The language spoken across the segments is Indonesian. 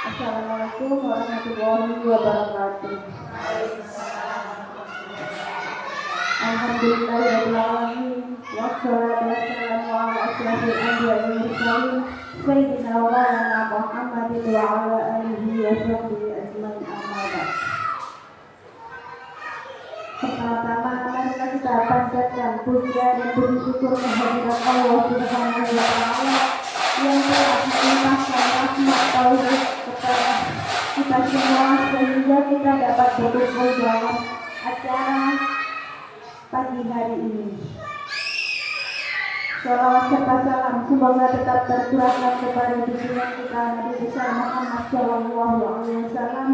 Assalamualaikum warahmatullahi wabarakatuh. Alhamdulillahirabbil alamin wassalatu wassalamu ala asyrofil anbiya'i wal mursalin sayyidina wa maulana Muhammadin wa ala alihi wa sahbihi ajmain amma ba'd. Pertama-tama marilah kita panjatkan puja dan puji syukur kehadirat Allah Subhanahu wa taala yang telah melimpahkan rahmat tauhid kepada kita semua sehingga kita dapat berkumpul dalam acara pagi hari ini. Shalawat serta salam semoga tetap tercurahkan kepada junjungan kita Nabi besar Muhammad Shallallahu Alaihi Wasallam.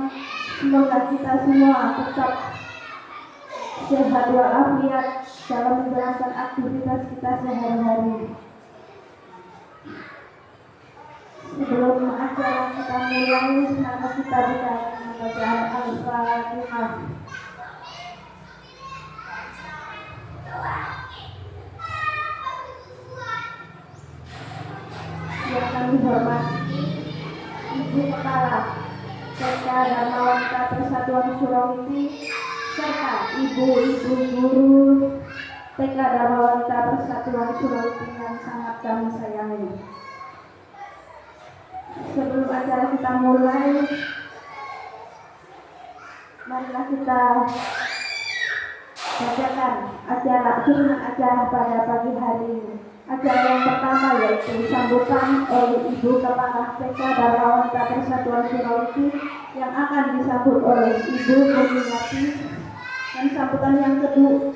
Semoga kita semua tetap sehat walafiat dalam menjalankan aktivitas kita sehari-hari. Sebelum acara kita mulai, maka kita buka dengan bacaan Al-Fatihah. Yang kami hormati Ibu Kepala TK Dharma Wanita Persatuan Sulawesi serta ibu-ibu guru TK Dharma Wanita Persatuan Sulawesi yang sangat kami sayangi. Sebelum acara kita mulai, marilah kita bacakan susunan acara pada pagi hari ini. Acara yang pertama yaitu sambutan oleh Ibu Kepala TK Dharma Wanita Persatuan Sulawesi yang akan disambut oleh Ibu Mulyati, dan sambutan yang kedua,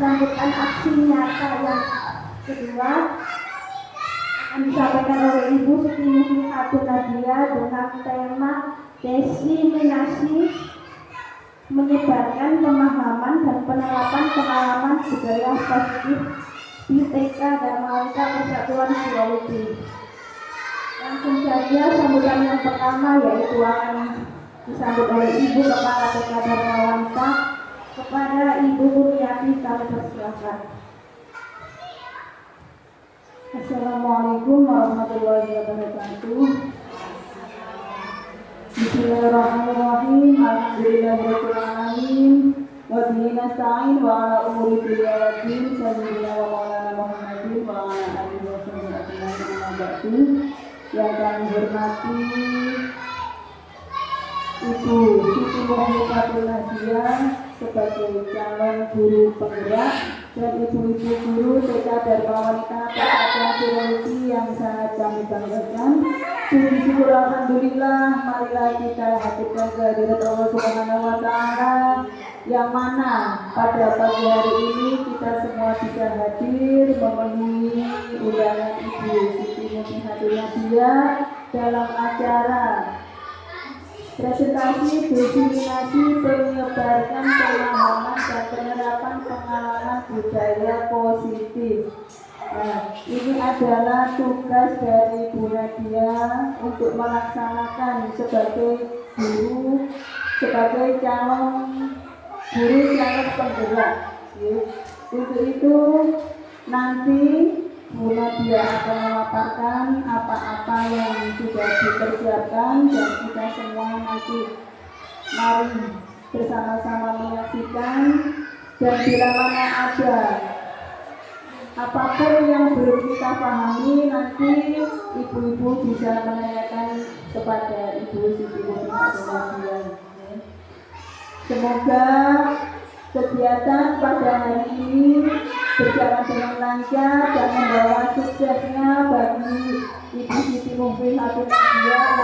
sambutan aksi nyata yang kedua akan disampaikan oleh Ibu Siti Muhyiddin Nadia dengan tema diseminasi menyebarkan pemahaman dan penerapan pengalaman budaya positif di TK Dharma Wanita Persatuan Sulawesi. Langsung saja sambutan yang pertama yaitu akan disambut oleh Ibu Kepala TK Dharma Wanita. Kepada Ibu Mulyati kami persilakan. Assalamualaikum warahmatullahi wabarakatuh. Bismillahirrahmanirrahim. Alhamdulillahirabbil alamin. Wa bihi nasta'in wa ala umuri dunya waddin. Sayyidina wa maulana Muhammadin wa ala alihi wa sahbihi ajmain. Yang kami hormati Ibu Siti Muhyiddin Nadia sebagai calon guru penggerak dan ibu-ibu guru TK Dharma Wanita Persatuan Sulawesi yang sangat kami banggakan. Puji syukur alhamdulillah, marilah kita hadirkan kehadirat Allah Subhanahu wa taala yang mana pada pagi hari ini kita semua bisa hadir memenuhi undangan Ibu Siti Muhyiddin Nadia dalam acara presentasi diseminasi penyebarkan pemahaman dan penerapan pengalaman budaya positif. Nah, ini adalah tugas dari Bu Nadia untuk melaksanakan sebagai guru, sebagai calon penggerak. Untuk itu nanti Bu Nadia akan memaparkan apa-apa yang sudah dipersiapkan dan kita semua nanti mari bersama-sama menyaksikan, dan bila mana ada apapun yang belum kita pahami nanti ibu-ibu bisa menanyakan kepada Ibu Siti Muhyiddin. Semoga kegiatan pada hari ini berjalan dengan lancar dan membawa suksesnya bagi Ibu Siti Muhyiddin untuk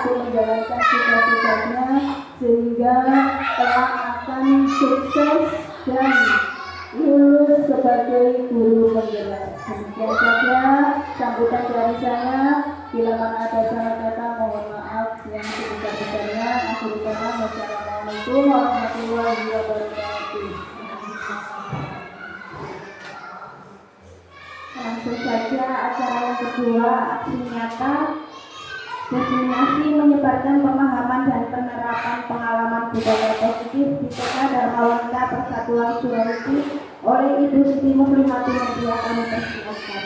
menjalankan tugas-tugasnya sehingga kelak akan sukses dan lulus sebagai guru penggerak. Demikian saja sambutan dari saya. Bila mana ada salah kata mohon maaf yang sebesar-besarnya. Akhirul kalam, wassalamualaikum warahmatullahi wabarakatuh. Langsung saja acara yang kedua, aksi nyata diseminasi menyebarkan pemahaman dan penerapan pengalaman budaya positif di TK Dharma Wanita Persatuan Sulawesi oleh Ibu Siti Muhyiddin Nadia. Kami persilakan.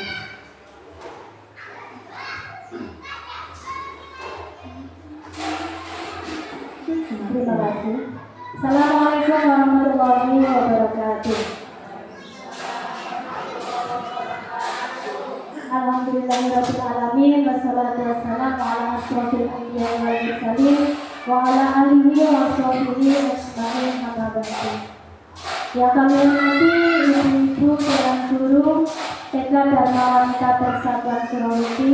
terima kasih. Assalamualaikum warahmatullahi wabarakatuh. Alhamdulillahirrahmanirrahim. Wassalatu wassalamu ala asyrofil anbiya'i wal mursalin wa ala alihi wa sahbihi ajma'in, amma ba'du. Yang kami hormati ibu-ibu dan guru TK Dharma Wanita Persatuan Sulawesi.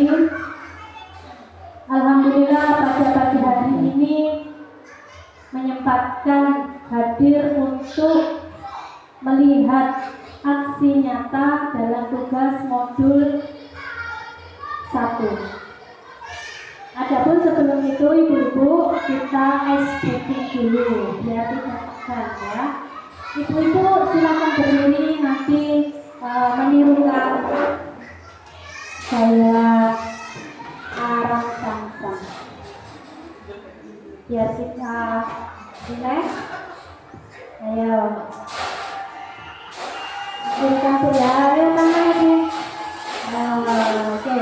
Alhamdulillah pada pagi hari ini menyempatkan hadir untuk melihat aksi nyata dalam tugas modul 1. Adapun sebelum itu ibu-ibu kita SBT dulu biar tidak tegang ya. Ibu-ibu silakan berdiri nanti menirukan saya arang sang-sang biar kita relax. Ayo kita ya, ayo tangan lagi. Oke.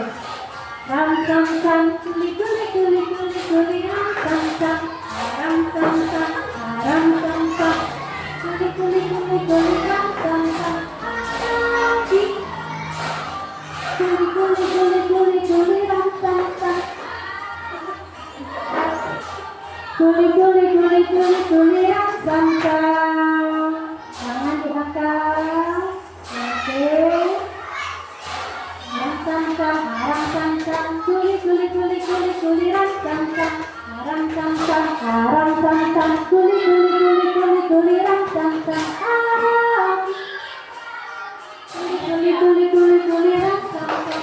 Ram sang sang kuli kuli kuli kuli kuli ram sang sang ram sang sang ram sang sang kuli kuli kuli kuli ram sang sang lagi kuli kuli kuli kuli kuli ram sang sang kuli kuli kuli kuli kuli ram sang sang. Tangan diangkat. Oke. Ram sang sang kuli kuli kuli kuli kuli ram sang sang ram sang sang kuli kuli kuli kuli kuli ram sang sang kuli kuli kuli kuli ram sang sang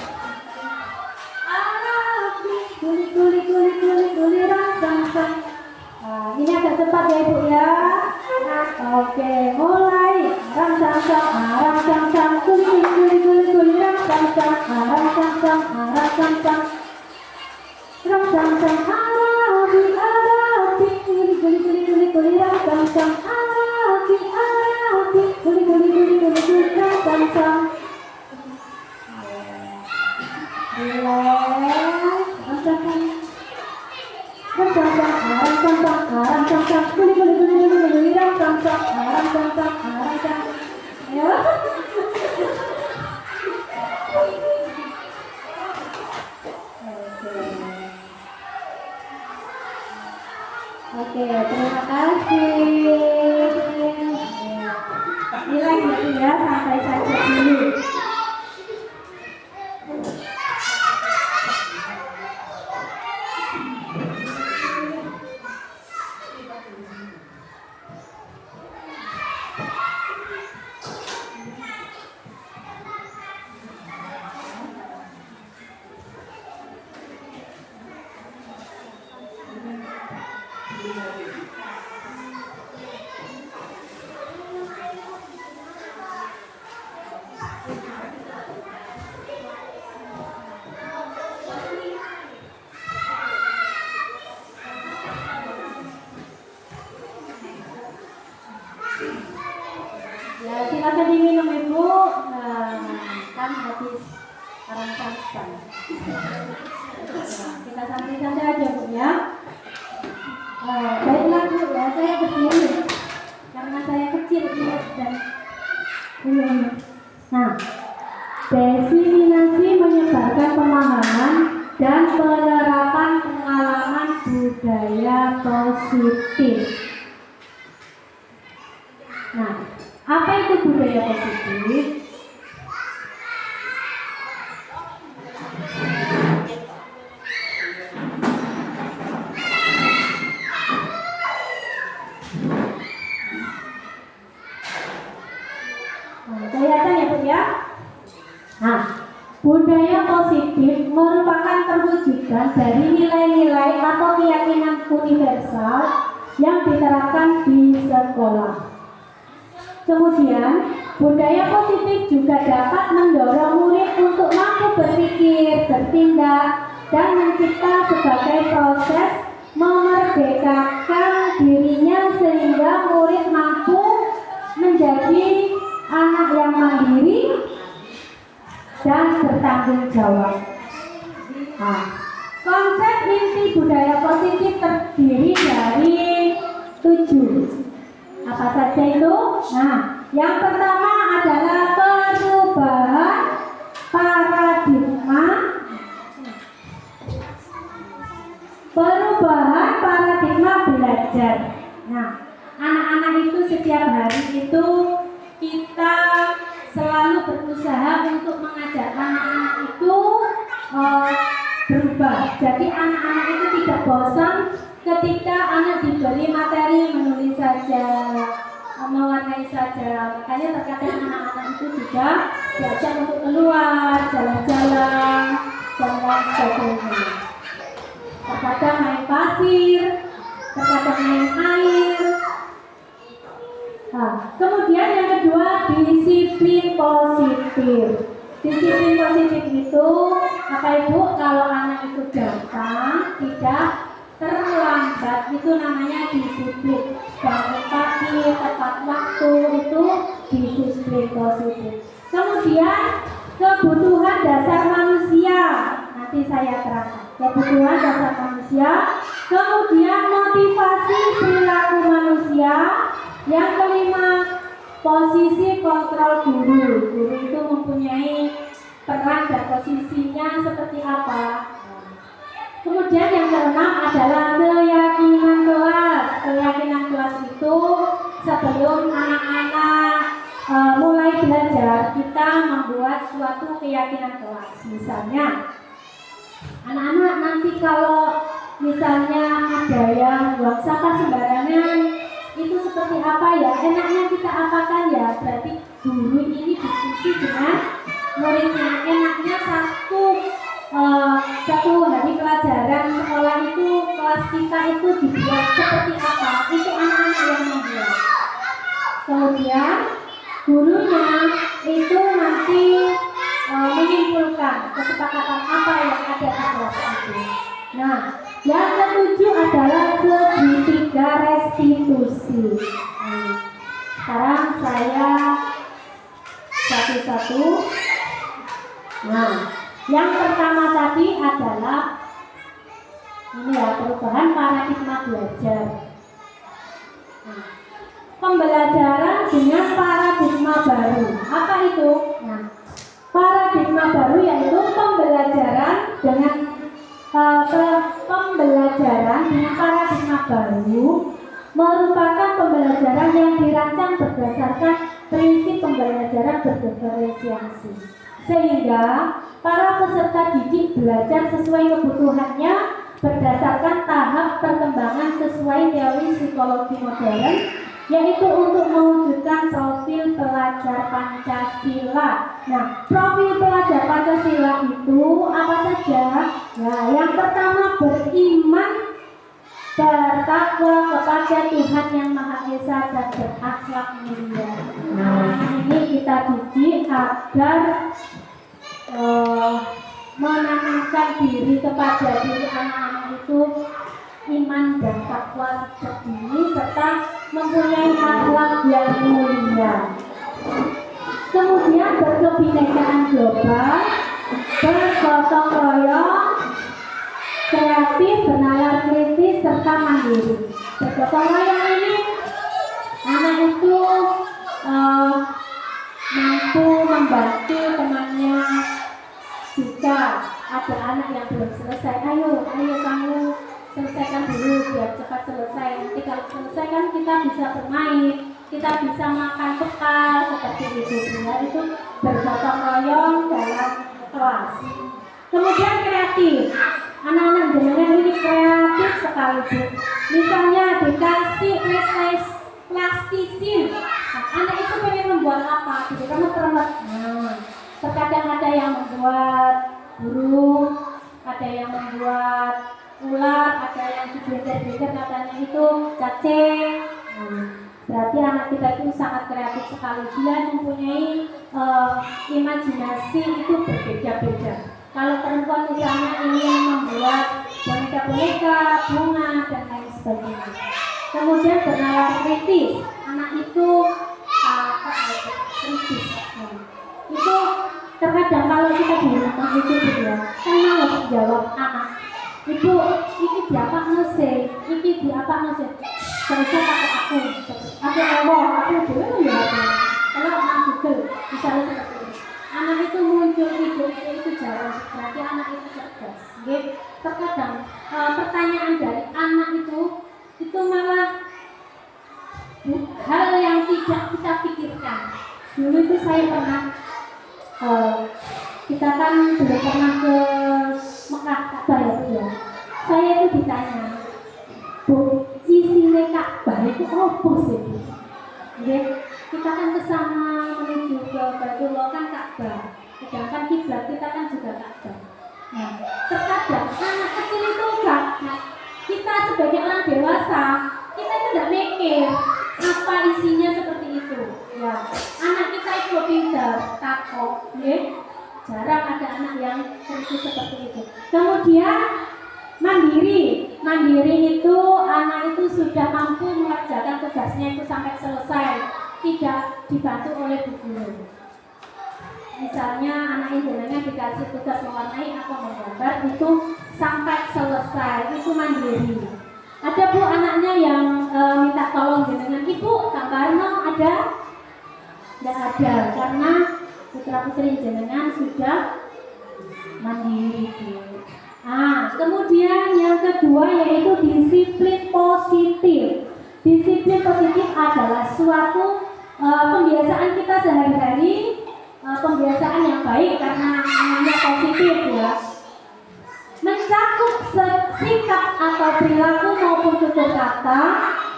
kuli kuli kuli kuli kuli ram sang sang. Ini agak cepat ya ibu ya. Oke, mulai. Ram sang sang kuli kuli kuli kuli ram sang sang ram sang sang ram sang sang ram sang sang arabi arabi kuli kuli kuli kuli kuli ram sang sang arabi arabi kuli kuli kuli kuli kuli ram sang sang. Ram sang sang ram sang sang ram sang sang kuli kuli kuli kuli kuli ram sang sang ram sang sang ram sang. Ya. Oke, terima kasih. Nilai gitu ya, sampai saja dulu. Ya, silakan diminum ibu. Kan habis arang sang. Kita santai-santai aja bu ya. Baiklah bu ya, saya berdiri karena saya kecil dan nah, diseminasi menyebarkan pemahaman dan penerapan pengalaman budaya positif. Nah, apa itu budaya positif? Kelihatan ya Bu ya? Nah, budaya positif merupakan perwujudan dari nilai-nilai atau keyakinan universal yang diterapkan di sekolah. Kemudian, budaya positif juga dapat mendorong murid untuk mampu berpikir, bertindak, dan mencipta sebagai proses memerdekakan dirinya sehingga murid mampu menjadi anak yang mandiri dan bertanggung jawab. Nah, konsep inti budaya positif terdiri dari Apa saja itu? Nah, yang pertama adalah perubahan paradigma. Perubahan paradigma belajar. Nah, anak-anak itu setiap hari itu kita selalu berusaha untuk mengajak anak-anak itu berubah. Jadi anak-anak itu tidak bosan ketika anak diberi materi menulis saja, mewarnai saja. Makanya terkadang anak-anak itu juga diajak untuk keluar, jalan-jalan, dan lain sebagainya. Terkadang main pasir, terkadang main air. Nah, kemudian yang kedua, disiplin positif. Disiplin positif itu apa Ibu? Kalau anak itu datang tidak terlambat, itu namanya disiplin. Bangun pagi tepat waktu, itu disiplin positif. Kemudian kebutuhan dasar manusia, nanti saya terangkan. Kebutuhan dasar manusia. Kemudian motivasi perilaku manusia. Yang kelima, posisi kontrol guru. Guru itu mempunyai peran dan posisinya seperti apa. Kemudian yang keenam adalah keyakinan kelas. Keyakinan kelas itu sebelum anak-anak mulai belajar, kita membuat suatu keyakinan kelas. Misalnya, anak-anak nanti kalau misalnya ada yang buang sampah sembarangan, itu seperti apa ya? Enaknya kita apakan ya? Berarti guru ini diskusi dengan muridnya. Enaknya satu hari pelajaran sekolah itu, kelas kita itu dibuat seperti apa? Itu anak-anak yang membuat. Kemudian gurunya itu nanti menyimpulkan kesepakatan apa yang ada di kelas itu. Nah, yang ketujuh adalah segitiga restitusi. Sekarang saya satu-satu. Nah, yang pertama tadi adalah ini ya, perubahan paradigma belajar. Nah, pembelajaran dengan paradigma baru. Apa itu? Nah, paradigma baru yaitu pembelajaran dengan paradigma baru merupakan pembelajaran yang dirancang berdasarkan prinsip pembelajaran berdiferensiasi, sehingga para peserta didik belajar sesuai kebutuhannya berdasarkan tahap perkembangan sesuai teori psikologi modern, yaitu untuk mewujudkan profil pelajar Pancasila. Nah, profil pelajar Pancasila itu apa saja? Nah, yang pertama beriman, bertakwa kepada Tuhan Yang Maha Esa dan berakhlak mulia. Nah, ini kita didik agar menanamkan diri kepada diri anak-anak itu iman dan takwa sejak dini serta mempunyai akhlak yang mulia. Kemudian berkebinekaan global, bergotong royong, kreatif, bernalar kritis serta mandiri. Bergotong royong ini anak itu mampu membantu temannya. Jika ada anak yang belum selesai, ayo kamu selesaikan dulu biar cepat selesai. Nanti kalau selesai kan kita bisa bermain, kita bisa makan bekal seperti itu. Sehingga itu bergotong royong dalam kelas. Kemudian kreatif. Anak-anak jenengan ini kreatif sekali, Bu. Misalnya dikasih plastisin. Nah, anak itu pengen membuat apa? Jadi kamu terlihat. Nah, terkadang ada yang membuat burung, ada yang membuat ular, ada yang digeser-geser katanya itu cacing. Berarti anak kita itu sangat kreatif sekali. Dia mempunyai imajinasi itu berbeda-beda. Kalau perempuan misalnya ingin membuat boneka-boneka, bunga dan lain sebagainya. Kemudian bernalar kritis. Anak itu kritis. Itu terkadang kalau kita di rumah itu ya, kan males jawab anak. Ibu, ini diapa nase, ini diapa nase. Gak usah pakai aku. Aku ngomong, aku dulu ya. Kalau orang Google, misalnya seperti ini. Anak itu muncul ide itu jarang, berarti anak itu cerdas. Gitu. Terkadang pertanyaan dari anak itu malah hal yang tidak kita pikirkan. Dulu itu saya pernah kita kan belum pernah ke Mekah Ka'bah ya. Saya itu ditanya, Bu, isinya Ka'bah itu apa sih? Ya, kita kan kesana menuju ke Baitullah kan Ka'bah. Sedangkan kiblat kita kan juga Ka'bah. Nah, terkadang anak kecil itu enggak. Kita sebagai orang dewasa, kita itu tidak mikir apa isinya seperti itu. Ya, anak kita itu pintar, takut, ya. Jarang ada anak yang seperti itu. Kemudian mandiri itu anak itu sudah mampu mengerjakan tugasnya itu sampai selesai, tidak dibantu oleh bu guru. Misalnya anak jenengan dikasih tugas mewarnai atau menggambar itu sampai selesai, itu mandiri. Ada bu anaknya yang minta tolong jenengan, ibu gambarnya ada? Tidak ada, karena putra putri jenengan sudah mandiri. Kemudian yang kedua yaitu disiplin positif. Disiplin positif adalah suatu pembiasaan kita sehari-hari, pembiasaan yang baik karena namanya positif ya. Mencakup sikap atau perilaku maupun tutur kata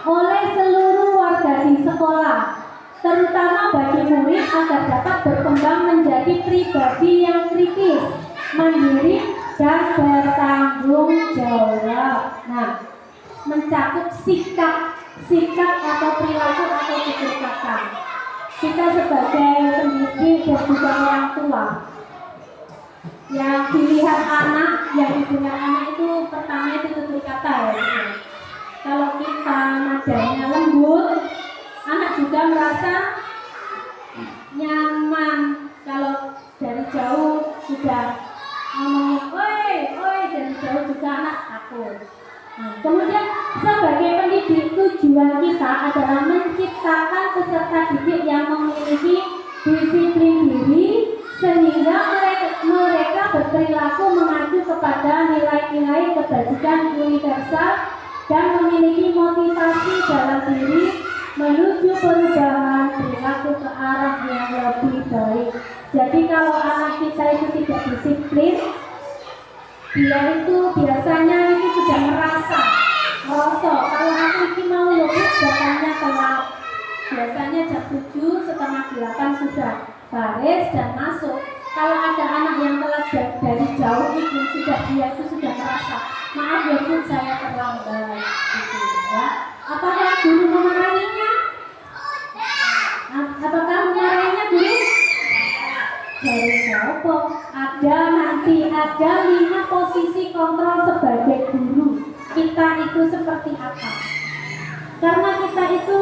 oleh seluruh warga di sekolah, terutama bagi murid agar dapat berkembang menjadi pribadi yang kritis, mandiri, dan bertanggung jawab. Nah, mencakup sikap atau perilaku atau tutur kata. Kita sebagai pendidik dan juga orang tua yang dilihat anak, yang dilihat anak itu pertama itu tutur kata ya. Kalau kita nadanya lembut, anak juga merasa nyaman. Kalau dari jauh sudah ngomongnya, oi, dari jauh juga anak takut. Nah, kemudian sebagai pendidik tujuan kita adalah menciptakan peserta didik yang memiliki disiplin diri sehingga mereka berperilaku mengacu kepada nilai-nilai kebajikan universal dan memiliki motivasi dalam diri menuju perubahan perilaku ke arah yang lebih baik. Jadi kalau anak kita itu tidak disiplin, dia itu biasanya itu sudah merasa kalau aku ini mau lulus datangnya telat. Biasanya jam 7:30 sudah baris dan masuk. Kalau ada anak yang telat dari jauh itu dia itu sudah merasa, maaf ya Bu, saya terlambat gitu ya. Apakah guru memarahinya? Apakah memarahinya guru? Dari siapa? Ada 5 posisi kontrol sebagai guru. Kita itu seperti apa? Karena kita itu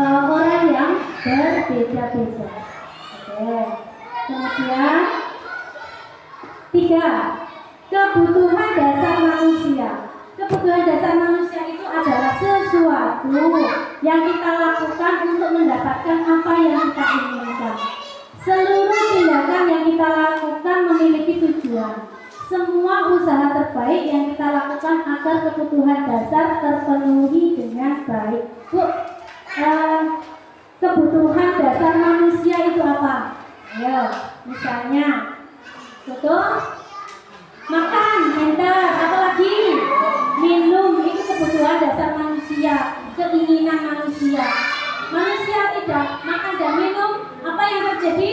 orang yang berbeda-beda. Oke. Kemudian 3, kebutuhan dasar manusia. Kebutuhan dasar manusia itu adalah sesuatu yang kita lakukan untuk mendapatkan apa yang kita inginkan. Seluruh tindakan yang kita lakukan memiliki tujuan. Semua usaha terbaik yang kita lakukan agar kebutuhan dasar terpenuhi dengan baik. Bu, kebutuhan dasar manusia itu apa? Ayo, misalnya, betul? Makan, enter, apalagi minum, itu kebutuhan dasar manusia, keinginan manusia. Manusia tidak makan dan minum, apa yang terjadi?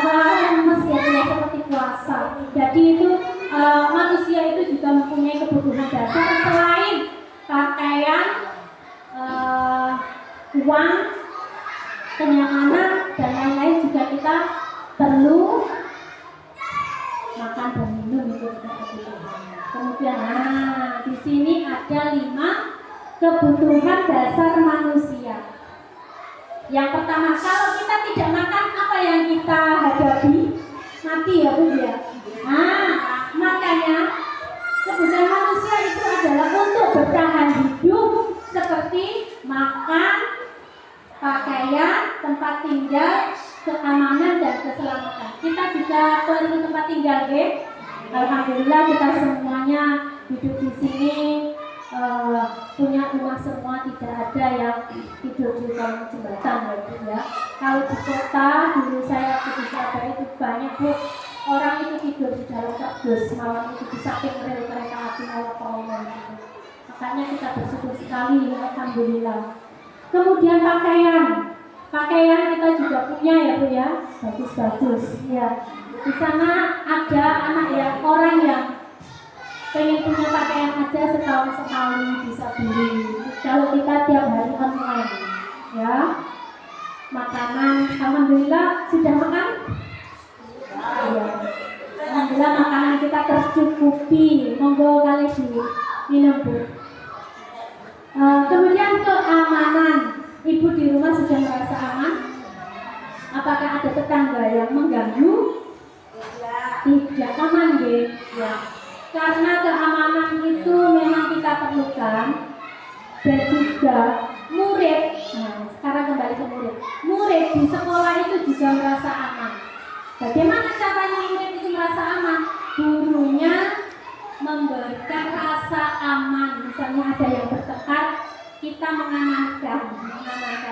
Lemes ya, seperti puasa. Jadi itu manusia itu juga mempunyai kebutuhan dasar selain pakaian, uang, kenyamanan dan lain-lain, juga kita perlu makan dan minum, itu juga kebutuhan. Kemudian di sini ada 5 kebutuhan dasar manusia. Yang pertama, kalau kita tidak makan, apa yang kita hadapi? Mati ya Bu ya. Makanya kebutuhan manusia itu adalah untuk bertahan hidup seperti tempat tinggal, keamanan dan keselamatan. Kita juga perlu tempat tinggal, ya. Alhamdulillah kita semuanya hidup di sini punya rumah semua, tidak ada yang tidur di kolong jembatan, ya Bu ya. Kalau di kota dulu saya waktu di Surabaya itu banyak Bu, orang itu tidur di dalam kardus malam itu di samping rel kereta api Malopomo gitu. Makanya kita bersyukur sekali, alhamdulillah. Kemudian pakaian kita juga punya ya Bu ya, bagus-bagus ya. Di sana ada anak ya, orang yang pengen punya pakaian aja setahun sekali bisa beli. Kalau kita tiap hari online ya. Makanan, alhamdulillah sudah makan? Ya. Alhamdulillah makanan kita tercukupi. Monggo kali diminum Bu. Kemudian keamanan, Ibu di rumah sudah merasa aman? Apakah ada tetangga yang mengganggu? Tidak aman ya. Karena keamanan itu memang kita perlukan. Dan juga murid, nah sekarang kembali ke murid. Murid di sekolah itu juga merasa aman. Bagaimana caranya murid itu merasa aman? Gurunya memberikan rasa aman. Misalnya ada yang bertengkar, kita mengamankan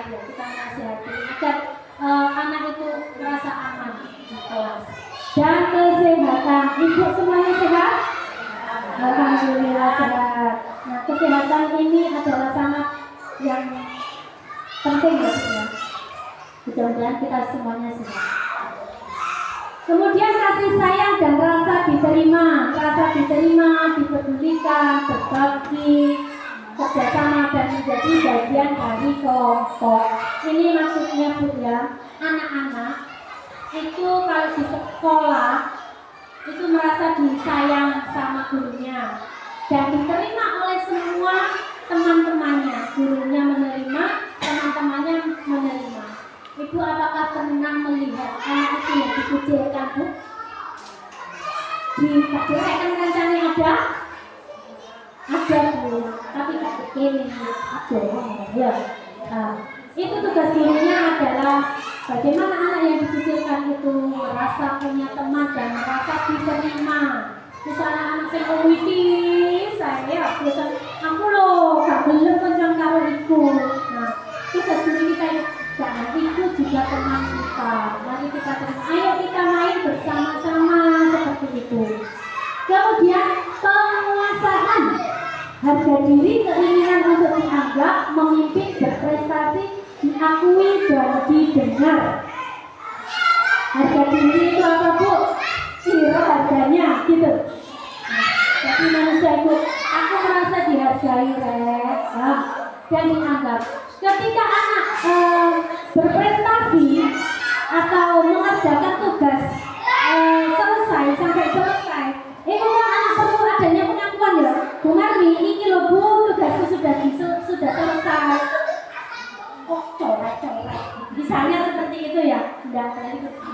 ya, kita menasihati agar anak itu merasa aman di kelas. Dan kesehatan, Ibu semuanya sehat? Alhamdulillah sehat. Nah, kesehatan ini adalah sangat yang penting ya Bu ya. Mudah-mudahan kita semuanya sehat. Kemudian kasih sayang dan rasa diterima, dipedulikan, berbagi, kerjasama dan menjadi bagian dari kelompok. Ini maksudnya Bu ya, anak-anak itu kalau di sekolah itu merasa disayang sama gurunya dan diterima oleh semua teman-temannya. Gurunya menerima, teman-temannya menerima. Ibu apakah pernah melihat anak itu yang dikucilkan Bu? Di KDR kan rencana ada? Ada Bu, tapi tak begini ada ya. Itu tugas gurunya adalah bagaimana anak yang dikucilkan itu merasa punya teman dan merasa diterima. Misalnya anak saya komiti, saya biasa aku loh gak belum kencang karo iku. Nah, tugas guru kita itu jangan itu juga teman kita. Mari kita terima, ayo kita main bersama-sama seperti itu. Kemudian penguasaan harga diri, keinginan untuk dianggap, memimpin, berprestasi, diakui dan didengar. Harga diri itu apa Bu? Kira harganya gitu. Jadi manusia itu, aku merasa dihargai dan dianggap. Ketika anak berprestasi atau mengerjakan tugas selesai sampai selesai, itu kan anak perlu adanya pengakuan ya. Bu Marmi, ini loh Bu, tugasku sudah selesai. Oh, coret-coret. Misalnya seperti itu ya.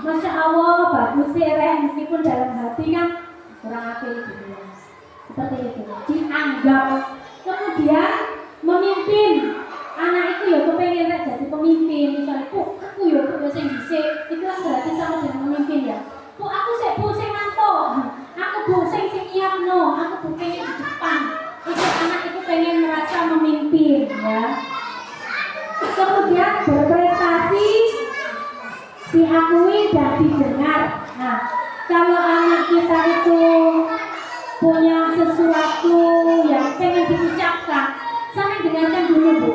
Masya Allah, bagus sih meskipun dalam hati kan kurang apa gitu ya. Seperti itu. Dianggap. Kemudian memimpin. Anak itu ya kepengen jadi pemimpin. Misalnya, Bu, aku ya sing dhisik. Itu kan berarti sama dengan memimpin ya. Bu, aku sing ngantuk. Aku Bu sing nyiapno. Aku Bu pengen di depan. Itu anak itu pengen merasa memimpin ya. Kemudian berprestasi, diakui dan didengar. Nah, kalau anak kita itu punya sesuatu yang pengen diucapkan, sampai dengarkan dulu Bu.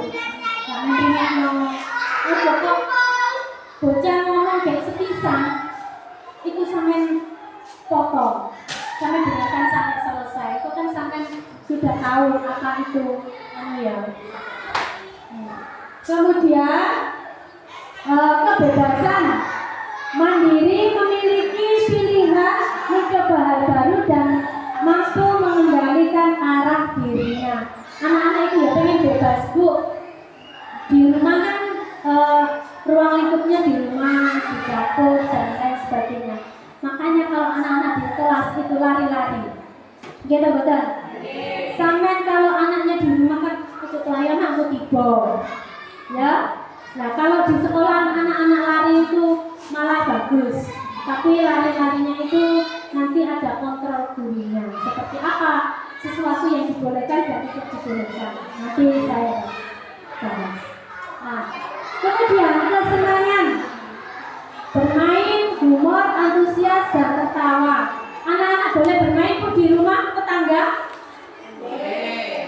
Jangan dengar kok bocah ngomong kayak sepisan, itu sampai potong, sampai dengarkan sampai selesai. Itu kan sampai sudah tahu apa itu ya. Kemudian kebebasan, mandiri, memiliki pilihan, mencoba hal baru dan mampu mengendalikan arah dirinya. Anak-anak itu ya pengen bebas Bu. Di rumah kan ruang lingkupnya di rumah, di dapur dan lain sebagainya. Makanya kalau anak-anak di kelas itu lari-lari, gitu betul. Sampai kalau anaknya di rumah kan ikut layanan aku tiba. Ya, nah kalau di sekolah anak-anak Tapi lari-larinya itu nanti ada kontrol gurunya. Seperti apa? Sesuatu yang dibolehkan dan tidak dibolehkan. Nanti saya bahas. Nah, kemudian kesenangan bermain, humor, antusias, dan tertawa. Anak-anak boleh bermain kok di rumah tetangga?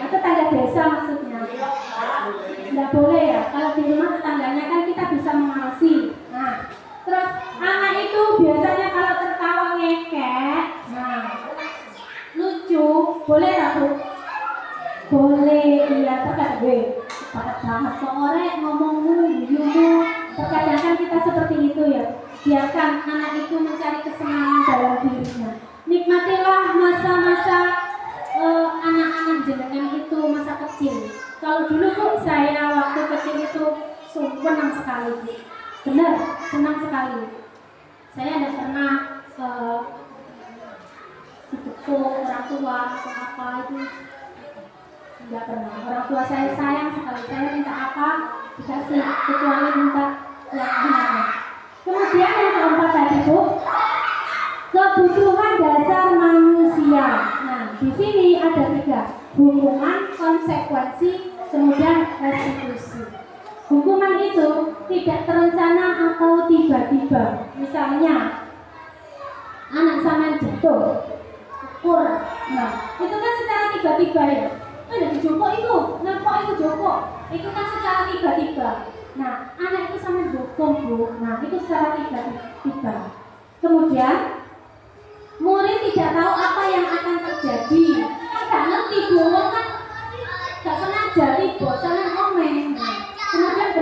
Atau tetangga desa maksudnya? Tidak boleh ya. Kalau di rumah tetangganya kan kita bisa mengawasi. Nah, terus anak itu biasanya kalau tertawa ngekek, nah lucu, boleh tak Bu? Boleh, iya terkadang gue banget kok orek ngomongmu, guyu-mu. Terkadang kan kita seperti itu ya. Biarkan anak itu mencari kesenangan dalam dirinya. Nikmatilah masa-masa anak-anak jenengan itu masa kecil. Kalau dulu Bu, saya waktu kecil itu senang sekali Bu. Benar, senang sekali. Saya tidak pernah dipukul orang tua atau apa itu, tidak pernah. Orang tua saya sayang sekali. Saya minta apa dikasih, kecuali minta yang anaknya. Kemudian yang keempat tadi Bu, kebutuhan dasar manusia. Nah, di sini ada 3: hukuman, konsekuensi, kemudian restitusi. Hukuman itu tidak terencana atau tiba-tiba. Misalnya anak sama jatuh, ukur. Nah, itu kan secara tiba-tiba ya. Ada di joko itu, nampak itu joko. Itu kan secara tiba-tiba. Nah, anak itu sama hukum Bu. Nah, itu secara tiba-tiba. Kemudian murid tidak tahu apa yang akan terjadi. Tidak ngerti Bu, kan gak sengaja tiba, senang komen. Kemudian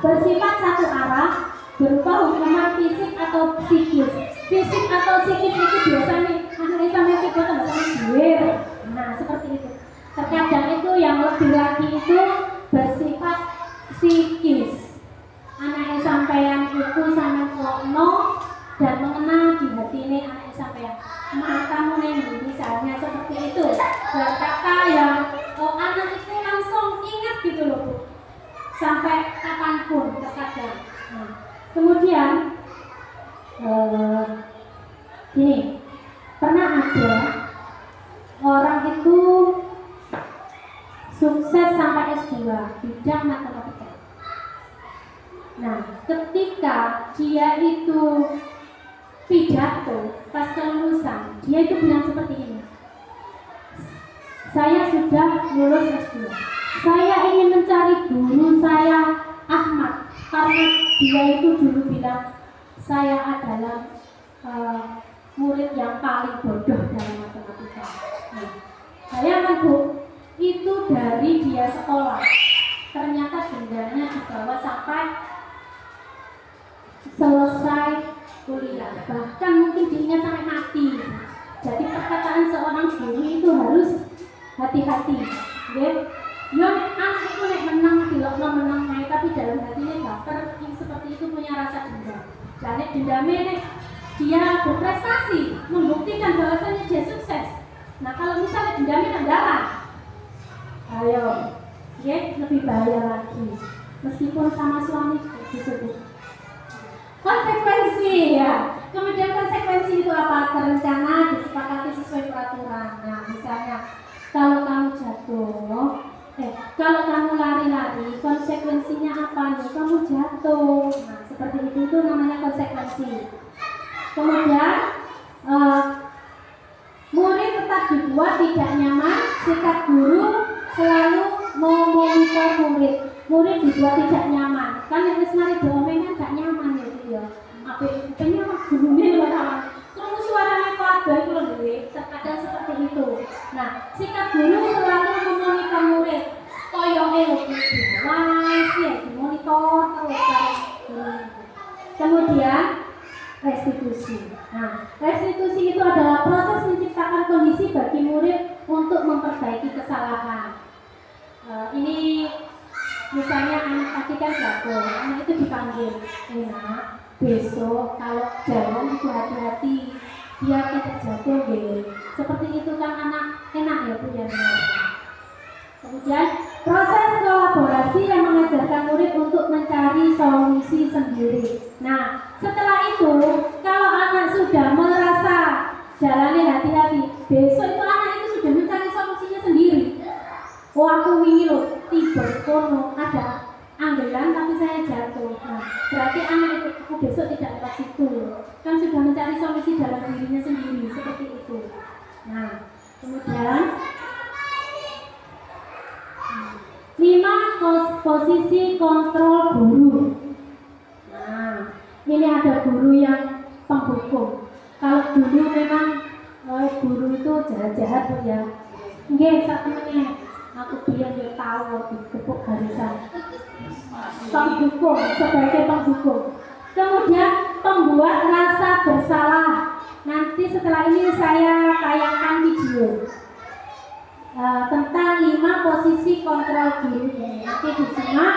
bersifat satu arah, berupa hukuman fisik atau psikis. Fisik atau psikis itu biasanya anak sampai tiba tambah sama jiwir. Nah, seperti itu. Terkadang itu yang lebih lagi itu bersifat psikis. Anaknya sampeyan itu sampai no dan mengena di hati ini anak sampeyan. Matamu nih misalnya seperti itu. Berkata yang anak itu langsung ingat gitu loh Bu. Sampai kapanpun terkadang. Nah, kemudian gini, pernah ada orang itu sukses sampai S2 bidang matematika. Nah, ketika dia itu pidato pas kelulusan, dia itu bilang seperti ini, saya sudah lulus S2, saya ingin mencari guru saya Ahmad, karena dia itu dulu bilang saya adalah murid yang paling bodoh dalam matematika. Nah, bayangkan Bu, itu dari dia sekolah, ternyata dendanya dibawa sampai selesai kuliah, bahkan mungkin diingat sampai mati. Jadi perkataan seorang guru itu harus hati-hati, ya. Ya, anak itu menang, dilokno menang naik, tapi dalam hatinya baper, seperti itu punya rasa dendam. Dan dendamnya dia berprestasi, membuktikan bahwasanya dia sukses. Nah, kalau misalnya dendamnya rendahan, ayo, ya lebih bahaya lagi. Meskipun sama suami gitu. Konsekuensi ya. Kemudian konsekuensi itu apa? Terencana, disepakati sesuai peraturan. Nah, misalnya kalau kamu jatuh, kalau kamu lari-lari, konsekuensinya apa? Ya, kamu jatuh. Nah, seperti itu namanya konsekuensi. Kemudian murid tetap dibuat tidak nyaman, sikap guru selalu memonitor murid. Murid dibuat tidak nyaman. Kan yang mari domennya gak nyaman gitu ya. Apa itu nyaman gurunya orang. Terus suaranya keluarga itu loh, terkadang seperti itu. Nah, sikap guru selalu memonitor murid. Koyoke lebih diawas ya, dimonitor terus. Kemudian restitusi. Nah, restitusi itu adalah proses menciptakan kondisi bagi murid untuk memperbaiki kesalahan. Ini misalnya anak tadi kan jatuh, anak itu dipanggil, enak, besok kalau jalan itu hati-hati, biar tidak jatuh deh. Seperti itu kan anak enak ya Bu ya. Kemudian Proses kolaborasi yang mengajarkan murid untuk mencari solusi sendiri. Nah, setelah itu, kalau anak sudah merasa jalannya hati-hati, besok itu anak itu sudah mencari solusinya sendiri. Oh, aku wingi loh, tiba kono ada anggelan tapi saya jatuh. Nah, berarti anak itu aku besok tidak lewat situ. Kan sudah mencari solusi dalam dirinya sendiri, seperti itu. Nah, kemudian 5 posisi kontrol guru. Nah, ini ada guru yang penghukum. Kalau dulu memang guru itu jahat-jahat Bu ya. Nggih, sak temene. Aku biar dia tahu di kepuk garisan. Penghukum, sebagai penghukum. Kemudian pembuat rasa bersalah. Nanti setelah ini saya tayangkan video tentang 5 posisi kontrol guru. Nanti disimak.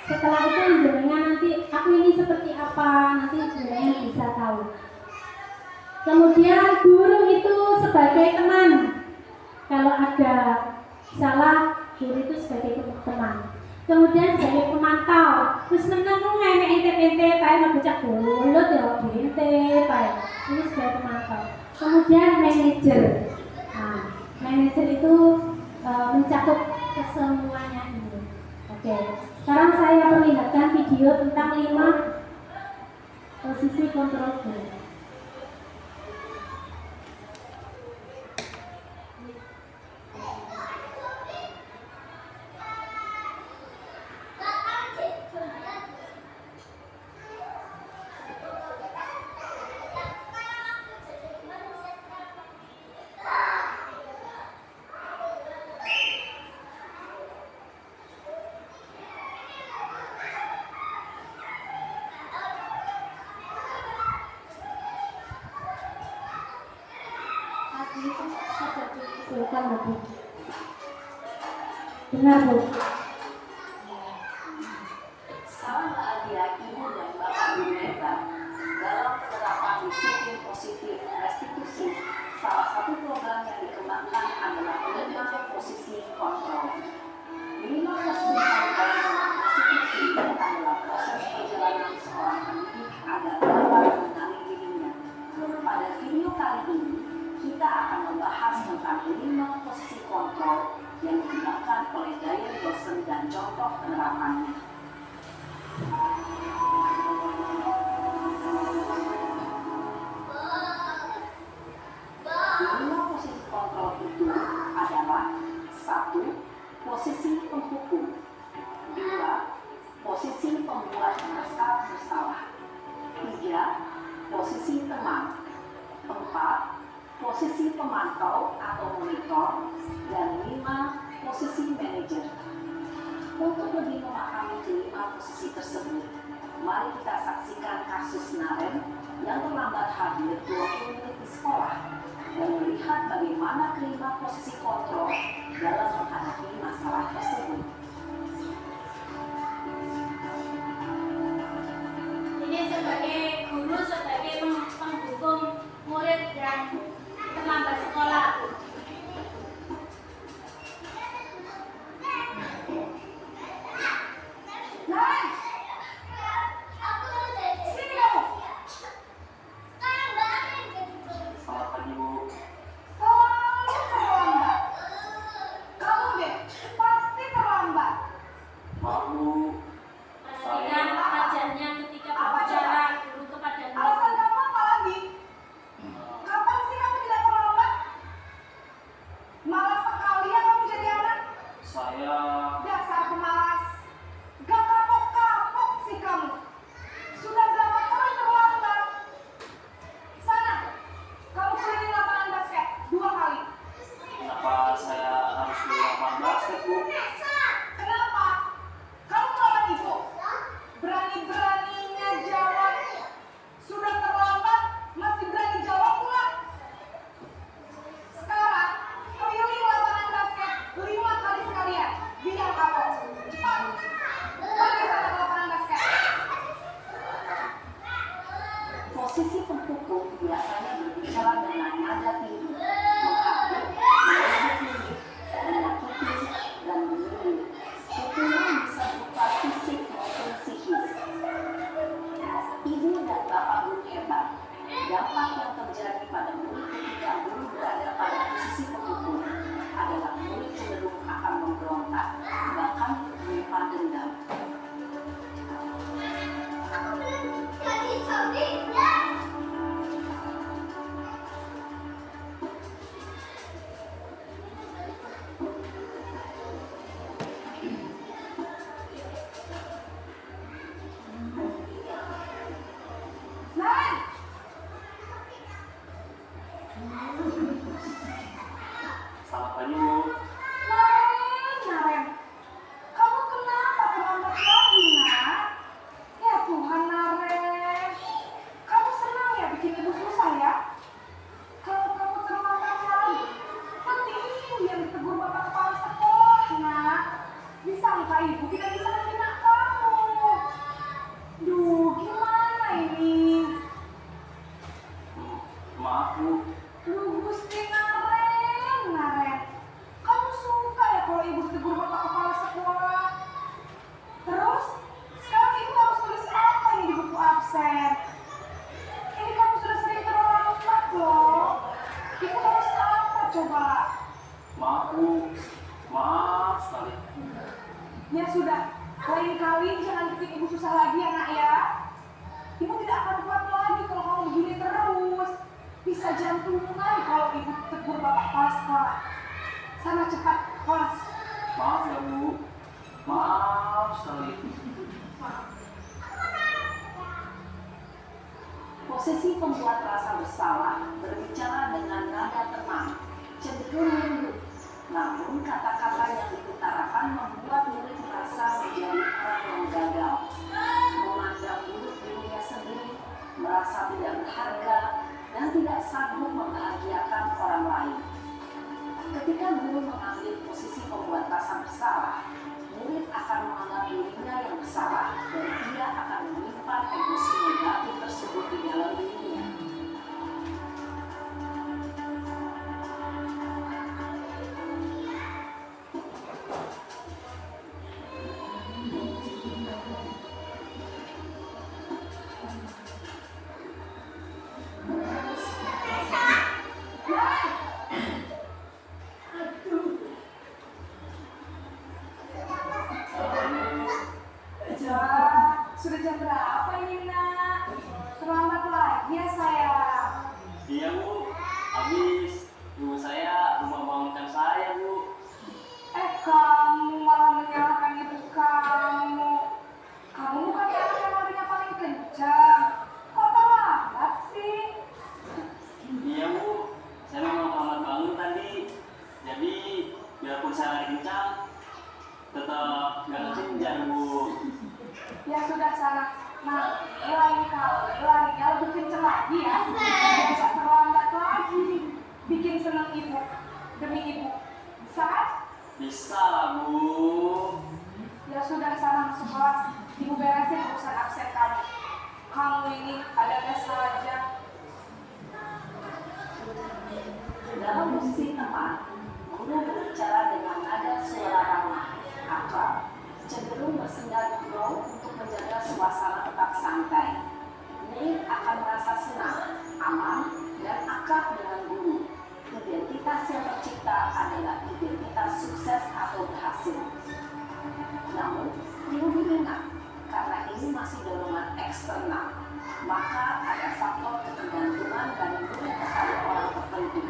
Setelah itu jenengan nanti aku ini seperti apa, nanti jenengan bisa tahu. Kemudian guru itu sebagai teman. Kalau ada salah, guru itu sebagai teman. Kemudian sebagai pemantau. Terus menengku ngemek ente-ente kayak ngebecak bulut ya ente kayak. Ini sebagai pemantau. Kemudian manajer. Nah, manajer itu mencakup kesemuanya ini. Oke. Sekarang saya perlihatkan video tentang 5 posisi kontrol guru. Benar Bu. Salam bahagia Ibu dan Bapak Guru hebat. Dalam penerapan disiplin positif restitusi, salah satu program yang dikembangkan adalah pengembangan posisi kontrol. Minimal posisi kontrol restitusi adalah proses perjalanan seorang pendidik agar dapat mengenali dirinya. Pada video kali ini, kita akan membahas tentang 5 posisi kontrol yang digunakan oleh gaya dosen dan contoh penerapannya. 5 posisi kontrol itu adalah 1. Posisi penghukum, 2. Posisi pembuat merasa bersalah, 3. Posisi teman, 4. Posisi pemantau atau monitor, dan 5. Posisi manajer. Untuk lebih memahami kelima posisi tersebut, mari kita saksikan kasus Naren yang terlambat hadir 20 menit di sekolah dan melihat bagaimana kelima posisi kontrol dalam menghadapi masalah tersebut. Ini sebagai guru, sebagai penghukum murid yang terlambat sekolah. Perhatikan ajarnya ketika berbicara guru kepada murid. Alasan kamu apa lagi? Kapan sih kamu tidak terlambat? Malas sekali ya kamu jadi anak. Saya Dasar pemalas. Gak kapok-kapok sih kamu. Sudah berapa kali terlambat? Sana, kamu keliling lapangan basket 2 kali. kenapa saya harus di lapangan basket, Bu? Kenapa? Kamu melawan maaf sekali. Ya sudah, lain kali jangan bikin ibu susah lagi ya nak ya. Ibu tidak akan kuat lagi kalau kamu begini terus. Bisa jantungan kalau ibu tegur bapak kepala sekolah. Sana cepat kelas. Maaf ya Bu, maaf sekali. Posisi pembuat rasa bersalah berbicara dengan nada tenang, cenderung lembut. Namun kata-kata yang diutarakan membuat murid merasa menjadi orang yang gagal, memandang buruk dirinya sendiri, merasa tidak berharga, dan tidak sanggup membahagiakan orang lain. Ketika guru mengambil posisi pembuat rasa bersalah, murid akan menganggap dirinya yang bersalah dan ia akan menyimpan emosi negatif tersebut di dalam dirinya. Sudah jam berapa ini nak? Selamat lagi ya sayang. Iya Bu, habis ibu saya rumah bangunkan saya Bu. Kamu malah menyalahkan ibu kamu. Kamu bukan anak yang larinya paling kencang. Kok terlambat sih? Iya Bu, saya memang terlambat bangun tadi. Jadi biarpun saya lari kencang, tetap nggak kesenjan Bu. Ya sudah sana. Nah, lain kali larinya lebih kencang lagi ya. Bisa terlambat lagi. Bikin senang ibu. Demi ibu. Bisa kan? Bisa lah Bu. Ya sudah sana masuk kelas. Ibu beresin urusan absen kamu. Kamu ini ada saja. Dalam posisi teman, guru berbicara dengan nada suara ramah, akrab, cenderung bersenda gurau untuk menjaga suasana tetap santai. Murid akan merasa senang, aman, dan akrab dengan guru. Identitas yang tercipta adalah identitas sukses atau berhasil. Namun, perlu diingat, karena ini masih dorongan eksternal, maka ada faktor ketergantungan dari murid terhadap orang tertentu.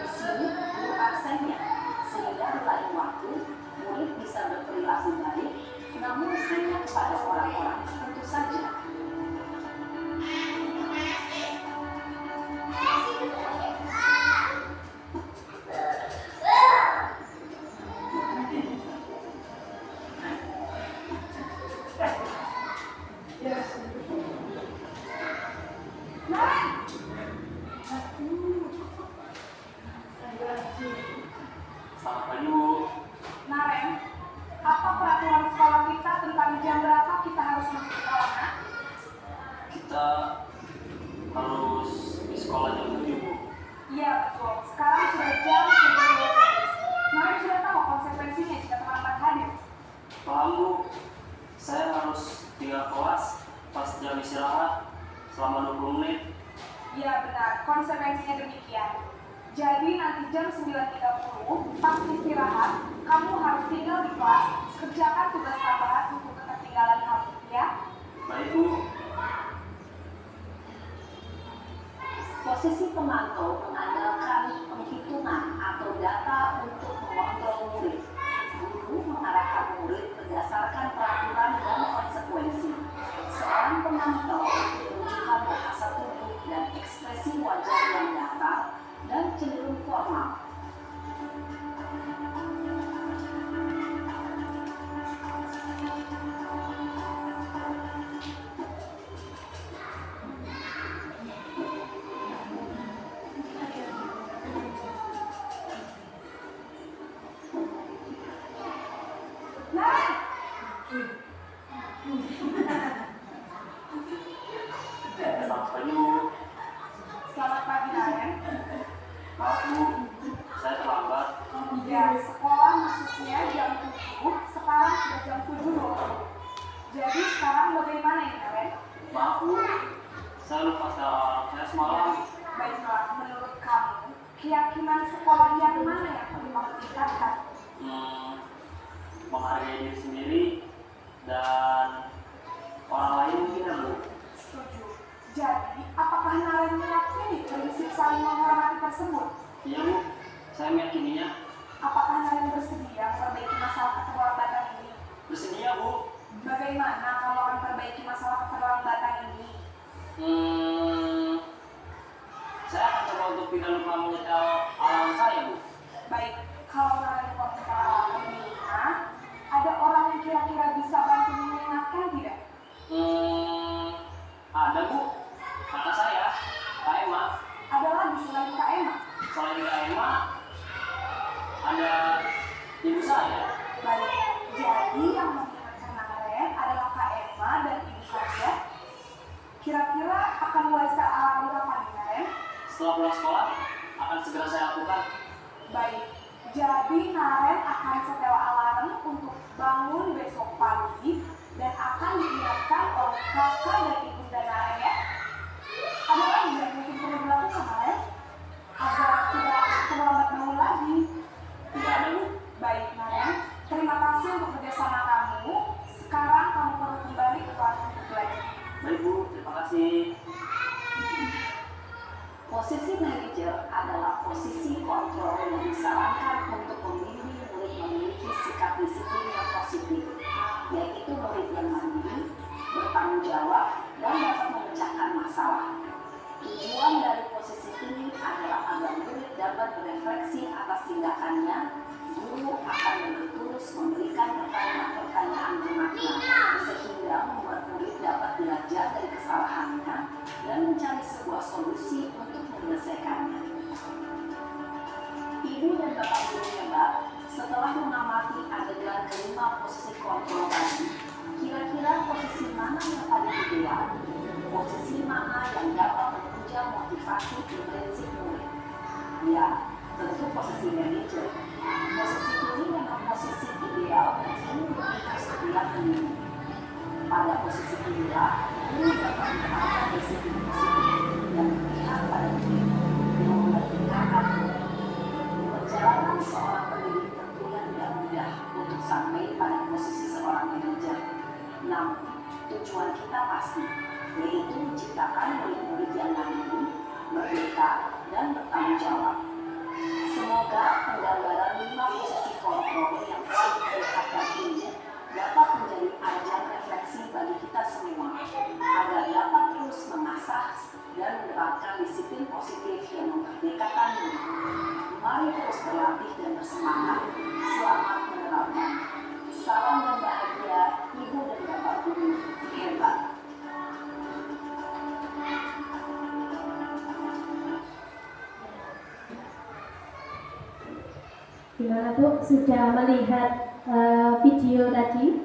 Di sini, guru absennya, sehingga di lain waktu, murid bisa berperilaku baik, namun hanya kepada orang-orang tertentu saja. Selamat pagi Bu. Naren, apa peraturan sekolah kita tentang jam berapa kita harus masuk sekolah? Nak? Kita harus di sekolah jam 7 Bu. Iya betul. Sekarang sudah jam 9. Naren sudah tahu konsekuensinya jika terlambat hadir. Paham Bu, saya harus tinggal kelas pas jam istirahat selama 20 menit. Iya benar, konsekuensinya demikian. Jadi nanti jam 9.30 pas istirahat, kamu harus tinggal di kelas, kerjakan tugas tambahan untuk ketertinggalan kamu, ya? Baik Bu. Posisi pemantau mengandalkan penghitungan atau data untuk mengontrol murid. Guru mengarahkan murid berdasarkan peraturan dan konsekuensi. Seorang pemantau menunjukkan bahasa tubuh dan ekspresi wajah yang datar dan cenderung formal. Selamat pagi Bu. Selamat pagi, Naren. Maaf Bu, saya terlambat. Ya, sekolah masuknya jam 7, sekarang sudah jam 7.20. Jadi sekarang bagaimana ya, Naren? Maaf Bu, saya lupa saya semalam. Baiklah, menurut kamu, keyakinan sekolah yang mana yang perlu kamu tingkatkan? menghargai diri sendiri dan orang lain mungkin ya Bu. Setuju. Jadi, apakah Naren meyakini prinsip saling menghormati tersebut? Iya Bu, saya meyakininya. Apakah Naren bersedia memperbaiki masalah keterlambatan ini? Bersedia Bu. Bagaimana kamu akan memperbaiki masalah keterlambatan ini? Saya akan coba untuk tidak lupa menyetel alarm saya Bu. Baik, kalau Naren komputer alarm mengingat, ada orang yang kira-kira bisa bantu mengingatkan tidak? Ada Bu, kata saya, Kak Emma. Ada lagi selain Kak Emma? Selain Kak Emma, ada ibu saya. Baik, jadi yang mengingatkan Naren adalah Kak Emma dan ibu saja. Kira-kira akan mulai setel alarm kapan nih, Naren? Setelah pulang sekolah, akan segera saya lakukan. Baik, jadi Naren akan setel alarm untuk bangun besok pagi dan akan diingatkan oleh kakak dan ibunda Naren ya. Ada lagi yang mungkin perlu dilakukan Naren? Agar tidak terlambat bangun lagi. Tidak ada Bu. Baik Naren, terima kasih untuk kerjasama kamu. Sekarang kamu perlu kembali ke kelas untuk belajar. Baik Bu, terima kasih. Posisi manajer adalah posisi kontrol yang disarankan untuk membimbing murid memiliki sikap disiplin yang positif, yaitu murid yang mandiri, bertanggung jawab, dan dapat memecahkan masalah. Tujuan dari posisi ini adalah agar murid dapat berefleksi atas tindakannya. Guru akan dengan tulus memberikan pertanyaan-pertanyaan bermakna, sehingga membuat murid dapat belajar dari kesalahannya dan mencari sebuah solusi untuk menyelesaikannya. Ibu dan bapak guru hebat, setelah mengamati adegan kelima posisi kontrol tadi, kira-kira posisi mana yang paling ideal? Posisi mana yang dapat menunjang motivasi prinsip murid? Ya, tentu posisi manajer. Posisi ini memang posisi ideal dan ini memberikan setiap pendidik. Pada posisi inilah, guru dapat menerapkan disiplin positif dan berpihak pada murid yang mempertingkatkan murid. Perjalanan seorang pendidik tentunya tidak mudah untuk sampai pada posisi seorang manajer. Namun, tujuan kita pasti, yaitu menciptakan murid-murid yang mandiri, merdeka, dan bertanggung jawab. Semoga penggambaran 5 posisi kontrol yang telah diperlihatkan ini dapat menjadi ajang refleksi bagi kita semua, agar dapat terus mengasah dan menerapkan disiplin positif yang memerdekakan diri. Mari terus berlatih dan bersemangat. Selamat menerapkan. Salam dan bahagia, Ibu dan Bapak Guru hebat. Gimana Bu, sudah melihat video tadi?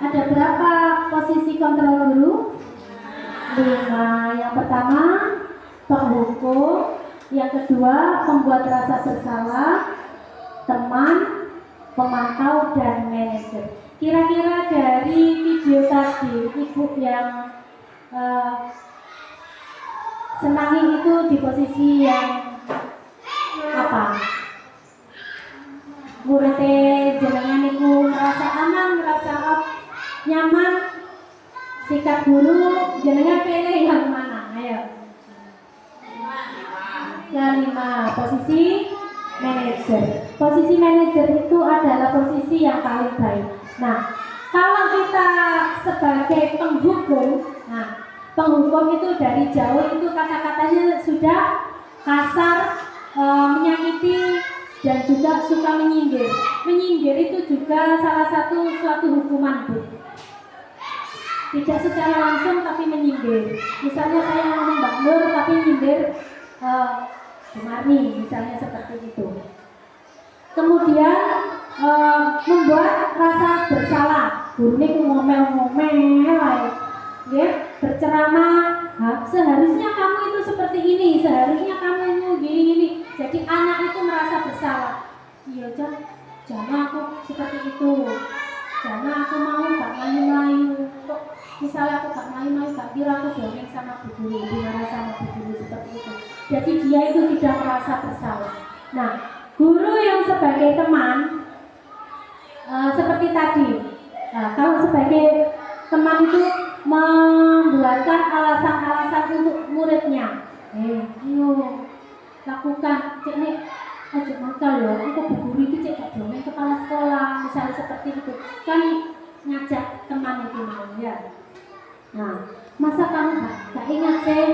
Ada berapa posisi kontrol guru? 5. Yang pertama, penghukum. Yang kedua, pembuat rasa bersalah, teman, pemantau, dan manajer. Kira-kira dari video tadi, Ibu yang senangi itu di posisi yang apa? Murid jenengan niku merasa aman, merasa nyaman, sikap guru jenengan pilih yang mana? Ayo. Yang 5, posisi manajer. Posisi manajer itu adalah posisi yang paling baik. Nah, kalau kita sebagai penghukum, penghukum itu dari jauh itu kata-katanya sudah kasar, menyakiti, dan juga suka menyindir. Menyindir itu juga salah satu suatu hukuman Bu. Tidak secara langsung tapi menyindir. Misalnya saya ngomong Mbak Nur tapi nyindir Bu Marni, misalnya seperti itu. Kemudian membuat rasa bersalah. Guru ini ngomel-ngomel, ya, berceramah. Seharusnya kamu itu seperti ini, seharusnya kamu itu gini-gini. Jadi anak itu merasa bersalah. Iya, jangan aku seperti itu. Jangan aku mau gak mayu-mayu. Kok misalnya aku gak mayu-mayu, gak kira aku dongeng sama Bu Guru, dimana sama Bu Guru seperti itu. Jadi dia itu sudah merasa bersalah. Nah, guru yang sebagai teman tadi. Nah, kalau sebagai teman itu membuatkan alasan-alasan untuk muridnya, ayo lakukan, cek nih, ojo nakal ya, aku guru itu cek gak dongeng kepala sekolah, misalnya seperti itu, kan ngajak teman itu ya. Nah, masa kamu gak ingat sih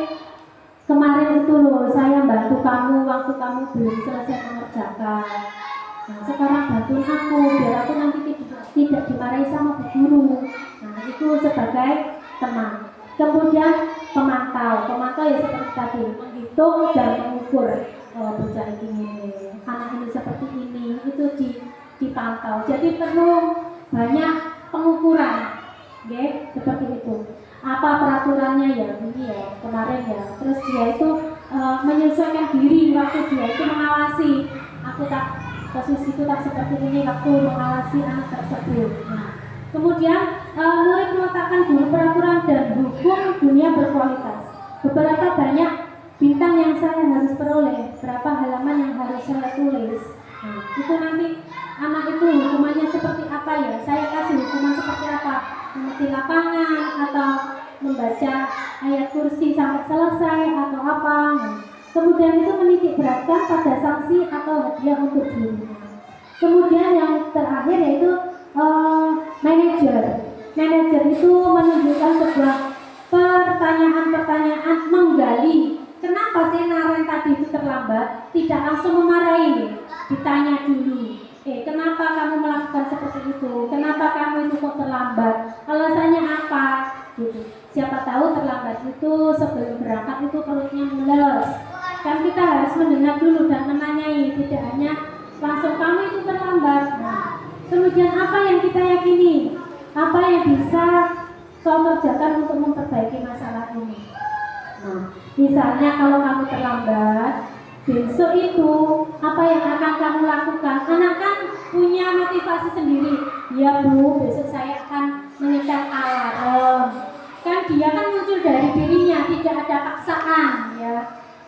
kemarin itu loh saya bantu kamu waktu kamu belum selesai mengerjakan. Nah, sekarang bantuin aku biar aku nanti tidak dimarahi sama bu guru. Nah, itu sebagai teman. Kemudian pemantau ya seperti tadi, menghitung dan mengukur bocah ini, anak ini seperti ini, itu dipantau. Jadi perlu banyak pengukuran, ya, seperti itu. Apa peraturannya ya, ini ya kemarin ya. Terus dia itu menyesuaikan diri waktu dia itu mengawasi. Aku tak posisiku tak seperti ini waktu mengawasi anak tersebut. Nah, kemudian murid meletakkan dulu peraturan dan hukum dunia berkualitas. Beberapa banyak bintang yang saya harus peroleh, berapa halaman yang harus saya tulis. Nah, itu nanti anak itu hukumannya seperti apa ya? Saya kasih hukuman seperti apa? Mengerti lapangan atau membaca ayat kursi sampai selesai atau apa? Nah, kemudian itu menitik beratkan pada sanksi atau hadiah untuk dirinya. Kemudian yang terakhir yaitu manajer. Manajer itu menunjukkan sebuah pertanyaan-pertanyaan menggali. Kenapa sih Naren tadi itu terlambat? Tidak langsung memarahi, ditanya dulu. Kenapa kamu melakukan seperti itu? Kenapa kamu itu kok terlambat? Alasannya apa? Gitu. Siapa tahu terlambat itu sebelum berangkat itu perutnya mules. Kan kita harus mendengar dulu dan menanyai, tidak hanya langsung kamu itu terlambat. Nah, kemudian apa yang kita yakini? Apa yang bisa kau kerjakan untuk memperbaiki masalah ini? Nah, misalnya kalau kamu terlambat, besok itu apa yang akan kamu lakukan? Anak kan punya motivasi sendiri. Ya Bu, besok saya akan menyetel alarm. Kan dia kan muncul dari dirinya, tidak ada paksaan ya.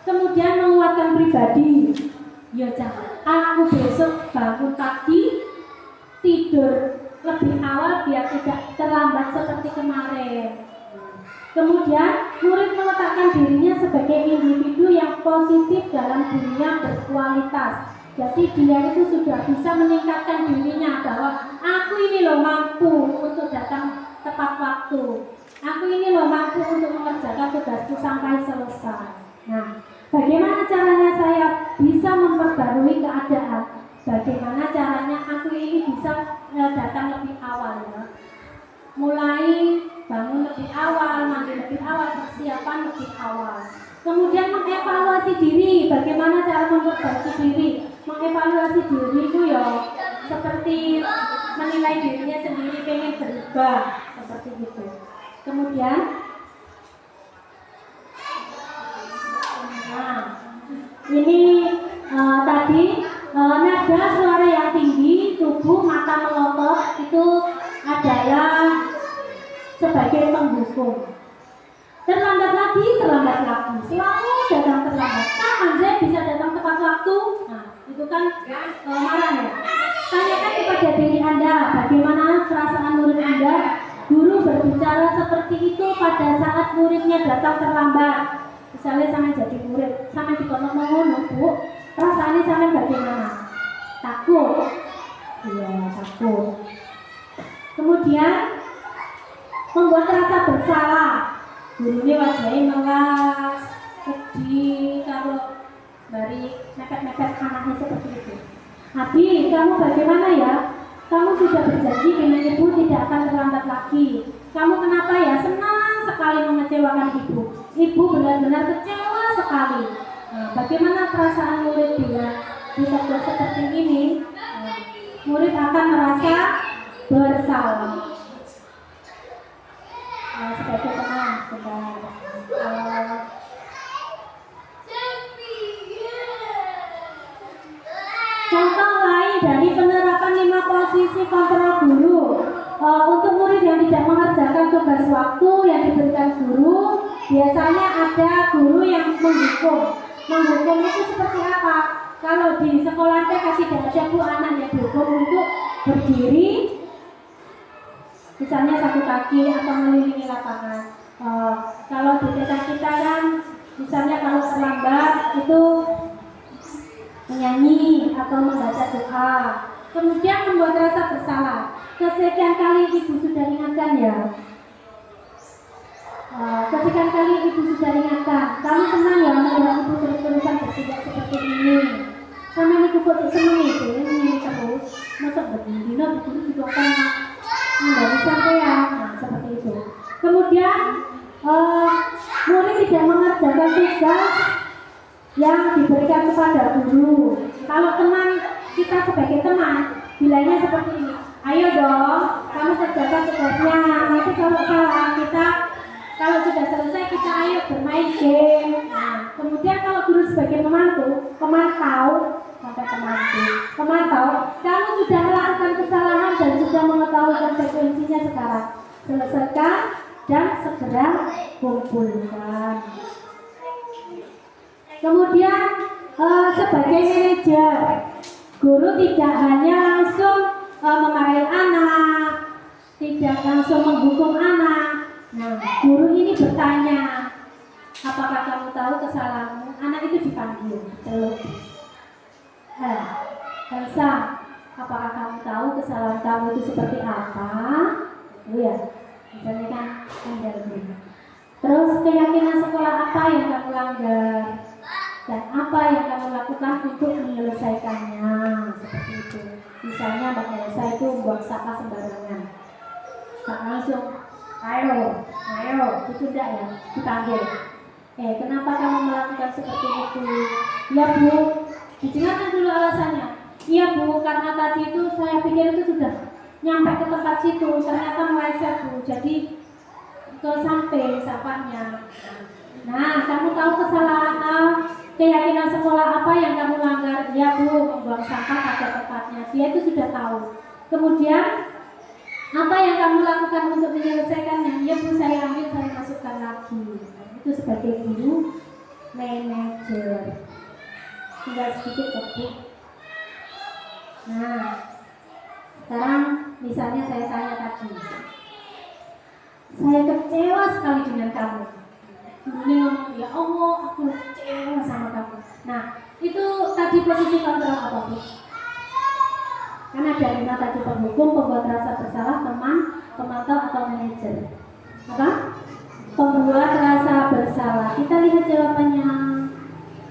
Kemudian menguatkan pribadi. Ya jangan, aku besok bangun pagi, tidur lebih awal biar tidak terlambat seperti kemarin. Kemudian murid meletakkan dirinya sebagai individu yang positif dalam dunia berkualitas. Jadi dia itu sudah bisa meningkatkan dirinya bahwa aku ini loh mampu untuk datang tepat waktu. Aku ini loh mampu untuk mengerjakan tugasku sampai selesai. Nah, bagaimana caranya saya bisa memperbarui keadaan? Bagaimana caranya aku ini bisa datang lebih awal ya? Mulai bangun lebih awal, mandi lebih awal, persiapan lebih awal. Kemudian mengevaluasi diri, bagaimana cara memperbaiki diri. Mengevaluasi diri itu ya seperti menilai dirinya sendiri, pengen berubah, seperti itu. Kemudian ini tadi nada suara yang tinggi, tubuh, mata melotot itu adalah sebagai penghukum. Terlambat lagi, selalu datang terlambat. Kapan saya bisa datang tepat waktu? Nah, itu kan marah ya. Tanyakan kepada diri Anda, bagaimana perasaan murid Anda? Guru berbicara seperti itu pada saat muridnya datang terlambat. Misalnya sama jadi murid, sama dikono-kono, Bu, perasaannya sama bagaimana? Takut. Iya, takut. Kemudian membuat rasa bersalah. Gurunya wajahnya melas, sedih kalau dari mepet-mepet anaknya seperti itu. Abi, kamu bagaimana ya? Kamu sudah berjanji dengan ibu tidak akan terlambat lagi. Kamu kenapa ya? Senang sekali mengecewakan ibu. Ibu benar-benar kecewa sekali. Nah, bagaimana perasaan murid bila ditegur seperti ini? Murid akan merasa bersalah. Sebagai teman, contoh lain dari penerapan 5 posisi kontrol guru. Untuk murid yang tidak mengerjakan tugas waktu yang diberikan guru, biasanya ada guru yang menghukum. Menghukum itu seperti apa? Kalau di sekolah TK tidak ada Bu anak yang dihukum untuk berdiri misalnya satu kaki atau mengelilingi lapangan. Kalau di desa kita kan, misalnya kalau terlambat itu menyanyi atau membaca doa, kemudian membuat rasa bersalah. Kesekian kali ibu sudah ingatkan ya. Kesekian kali ibu sudah ingatkan, kamu senang ya melihat ibu terus-terusan bertindak seperti ini. Sama ini kok seneng itu, ini terus, masa begini, guru juga kan nggak bisa ya, nah seperti itu. Kemudian murid tidak mengerjakan tugas yang diberikan kepada guru. Kalau teman kita sebagai teman, bilangnya seperti ini, ayo dong, kamu kerjakan tugasnya. Nanti kalau salah kita, kalau sudah selesai kita ayo bermain game. Nah, kemudian kalau guru sebagai pemantau, kamu sudah melakukan kesalahan dan sudah mengetahui konsekuensinya sekarang. Selesaikan dan segera kumpulkan. Kemudian sebagai manajer, guru tidak hanya langsung memarahi anak, tidak langsung menghukum anak. Nah, guru ini bertanya, apakah kamu tahu kesalahanmu? Anak itu dipanggil, celuk. Elsa, apakah kamu tahu kesalahan kamu itu seperti apa? Itu ya, misalnya kan terus keyakinan sekolah apa yang kamu langgar dan apa yang kamu lakukan untuk menyelesaikannya, seperti itu. Misalnya Mbak Elsa itu buang sampah sembarangan, tak langsung ayo, itu tidak ya, dipanggil. Kenapa kamu melakukan seperti itu? Ya Bu, didengarkan dulu alasannya. Iya Bu, karena tadi itu saya pikir itu sudah nyampe ke tempat situ, ternyata meleset Bu, jadi ke samping sampahnya. Nah, kamu tahu kesalahan keyakinan sekolah apa yang kamu langgar? Ya Bu, membuang sampah pada tempatnya. Dia itu sudah tahu. Kemudian apa yang kamu lakukan untuk menyelesaikannya? Ya Bu, saya ambil, saya masukkan lagi. Itu sebagai guru manajer. Tinggal sedikit kok Bu. Nah, sekarang misalnya saya tanya tadi, saya kecewa sekali dengan kamu. Gurunya ngomong, ya Allah, aku kecewa sama kamu. Nah, itu tadi posisi kontrol apa Bu? Kan ada 5 tadi, penghukum, pembuat rasa bersalah, teman, pemantau atau manajer. Apa? Pembuat rasa bersalah. Kita lihat jawabannya.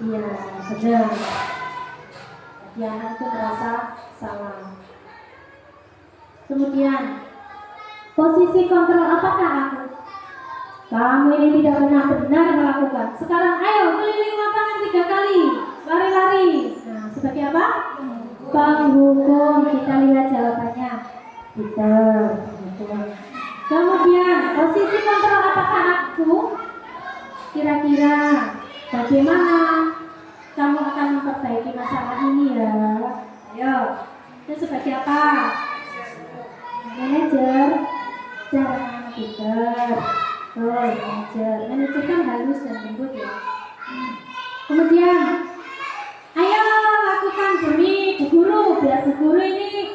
Iya, benar. Dia itu merasa salah. Kemudian, posisi kontrol apakah aku? Kamu ini tidak benar-benar melakukan. Sekarang ayo keliling lapangan 3 kali, lari-lari. Nah, sebagai apa? Penghukum. Kita lihat jawabannya. Kemudian, posisi kontrol apakah aku? Kira-kira bagaimana kamu akan memperbaiki masalah ini ya? Ayo, itu sebagai apa? Manajer, jangan pintar. Manajer kan halus dan lembut ya. Kemudian, ayo lakukan demi Bu Guru, biar Bu Guru ini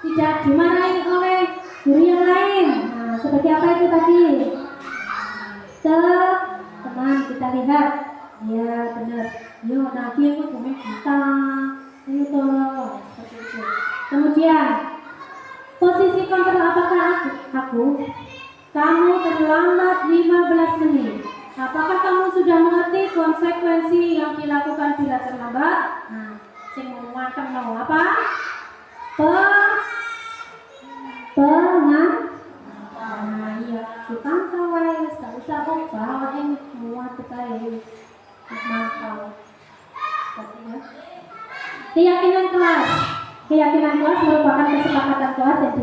tidak dimarahin oleh guru yang lain. Nah, seperti apa itu tadi? Teman, kita lihat. Ya benar. Yo, nanti aku cuma kita. Ayo toh, seperti itu. Kemudian, posisi kontrol apakah aku? Kamu terlambat 15 menit. Apakah kamu sudah mengerti konsekuensi yang dilakukan bila terlambat? Nah, sing ngomongkan mau apa? Nah, iya, dipantau wis, gak usah bawa ini muat guys. Mantau. Keyakinan kelas. Keyakinan kelas merupakan kesepakatan kelas yang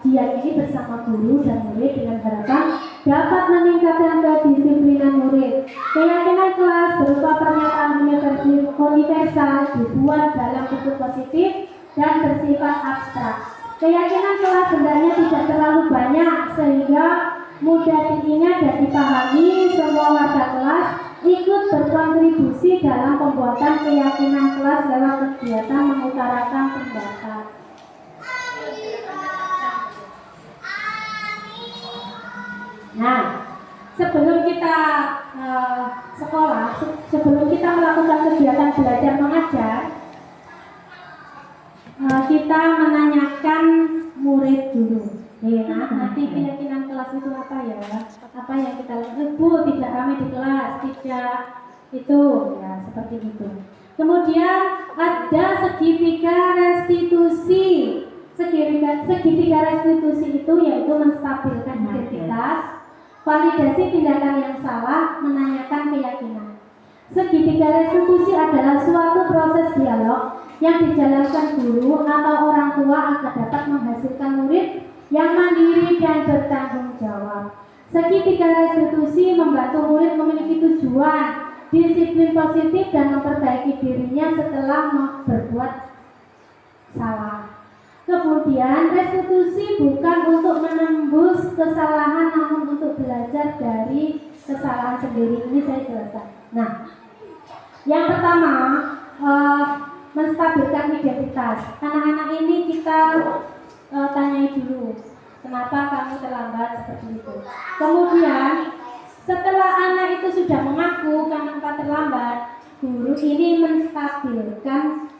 diyakini bersama guru dan murid dengan harapan dapat meningkatkan kedisiplinan murid. Keyakinan kelas berupa pernyataan universal dibuat dalam bentuk positif dan bersifat abstrak. Keyakinan kelas hendaknya tidak terlalu banyak sehingga mudah diingat dan dipahami. Semua warga kelas ikut berkontribusi dalam pembuatan keyakinan kelas lewat kegiatan mengutarakan pendapat. Nah, sebelum kita sekolah, sebelum kita melakukan kegiatan belajar mengajar, kita menanyakan murid dulu. Nah, nanti keyakinan kelas itu apa ya? Apa yang kita lakukan? Bu, tidak ramai di kelas, tidak itu, ya seperti itu. Kemudian ada segitiga restitusi. Segitiga restitusi itu yaitu menstabilkan identitas, validasi tindakan yang salah, menanyakan keyakinan. Segitiga restitusi adalah suatu proses dialog yang dijalankan guru atau orang tua agar dapat menghasilkan murid yang mandiri dan bertanggung jawab. Segitiga restitusi membantu murid memiliki tujuan, disiplin positif dan memperbaiki dirinya setelah berbuat salah. Kemudian restitusi bukan untuk menembus kesalahan namun untuk belajar dari kesalahan sendiri. Ini saya jelaskan. Nah, yang pertama menstabilkan identitas. Anak-anak ini kita tanyai dulu, kenapa kamu terlambat seperti itu. Kemudian setelah anak itu sudah mengaku kenapa terlambat, guru ini menstabilkan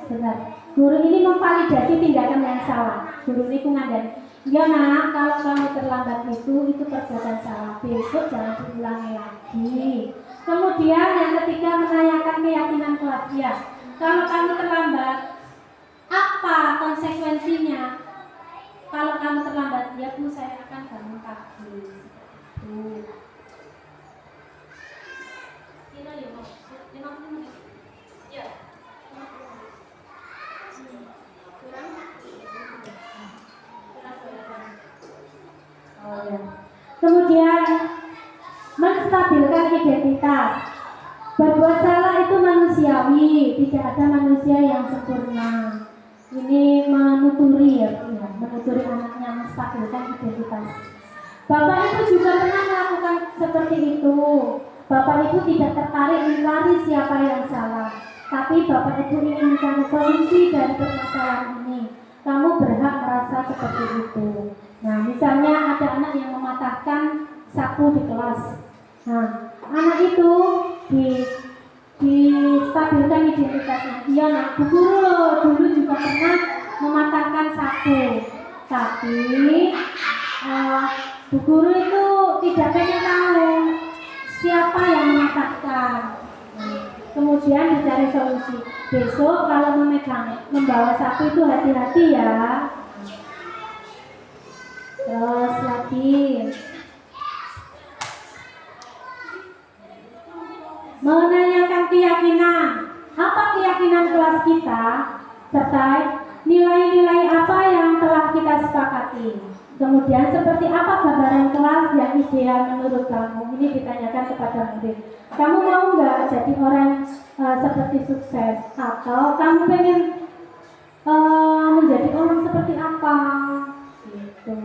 benar. Guru ini memvalidasi tindakan yang salah. Guru ini ngandani, ya nak, kalau kamu terlambat itu perbuatan salah. Besok jangan diulangi lagi. Kemudian yang ketiga menanyakan keyakinan kelas. Ya, kalau kamu terlambat, apa konsekuensinya? Kalau kamu terlambat, ya Bu, saya akan bangun pagi. Kita 50 menit. Ya. Oh ya. Kemudian menstabilkan identitas. Berbuat salah itu manusiawi, tidak ada manusia yang sempurna. Ini menuturi menuturi anaknya, menstabilkan identitas. Bapak Ibu juga pernah melakukan seperti itu. Bapak Ibu tidak tertarik mencari siapa yang salah, tapi Bapak Ibu ingin mencari solusi dari permasalahan ini. Kamu berhak merasa seperti itu. Nah, misalnya ada anak yang mematahkan sapu di kelas. Nah, anak itu distabilkan identitasnya. Iya nak, Bu Guru loh, dulu juga pernah mematahkan sapu. Tapi Bu Guru itu tidak pengen tahu siapa yang mematahkan. Kemudian dicari solusi. Besok kalau membawa sapu itu hati-hati ya. Terus lagi menanyakan keyakinan. Apa keyakinan kelas kita? Serta nilai-nilai apa yang telah kita sepakati. Kemudian seperti apa gambaran kelas yang ideal menurut kamu? Ini ditanyakan kepada murid. Kamu mau nggak jadi orang seperti sukses? Atau kamu pengen menjadi orang seperti apa? Gitu.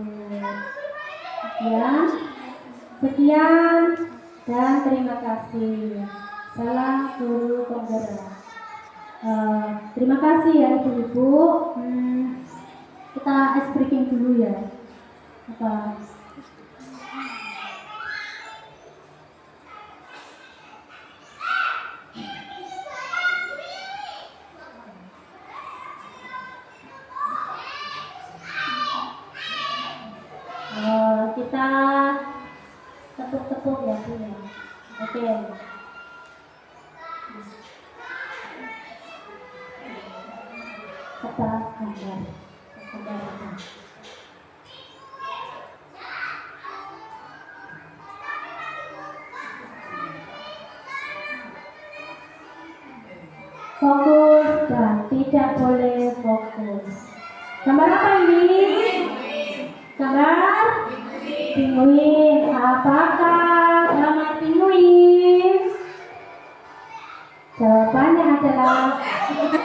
Sekian dan terima kasih. Salam guru penggerak. Terima kasih ya Ibu-ibu. Kita ice breaking dulu ya. Kita tepuk-tepuk ya Bu ya. Oke. Kita gambar. Fokus dan tidak boleh fokus. Gambar apa ini? Gambar pinguin. Apakah gambar pinguin? Jawabannya adalah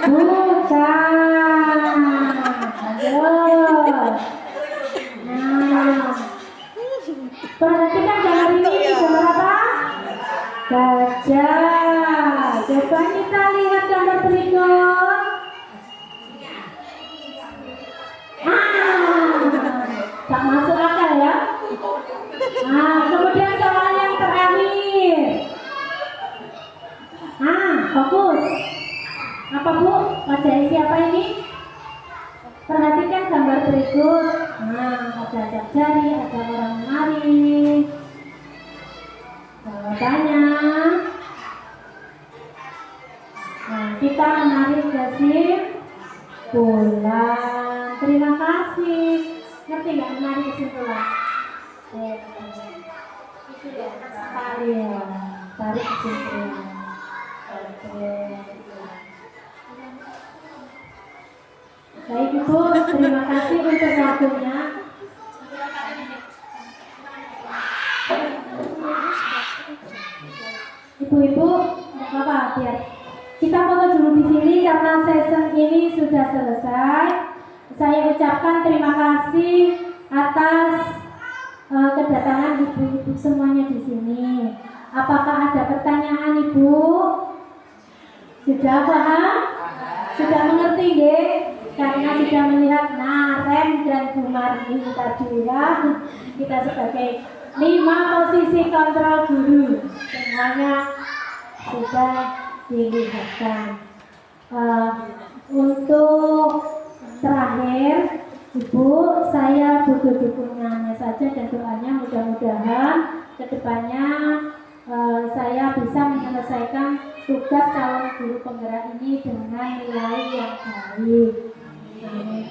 bukan. Lanjut. Nah, perhatikan gambar ini. Gambar apa? Gajah. Coba kita lihat gambar berikut. Tak masuk akal ya. berikut. Nah, ada acak jari, ada orang menari. Jawabannya, nah, kita menarik kesimpulan. Terima kasih. Ngerti nggak menarik kesimpulan? Itu ya, tarik kesimpulan. Oke. Baik Ibu, terima kasih untuk waktunya. Ibu-ibu, nggak apa-apa, biar kita foto dulu di sini karena session ini sudah selesai. Saya ucapkan terima kasih atas kedatangan ibu-ibu semuanya di sini. Apakah ada pertanyaan Ibu? Sudah paham? Sudah mengerti nggih? Karena sudah melihat Rem dan Bu Marni tadi ya. Kita sebagai 5 posisi kontrol guru semuanya sudah dilihatkan. Untuk terakhir Ibu, saya butuh dukungannya saja dan doanya, mudah-mudahan kedepannya saya bisa menyelesaikan tugas calon guru penggerak ini dengan nilai yang baik.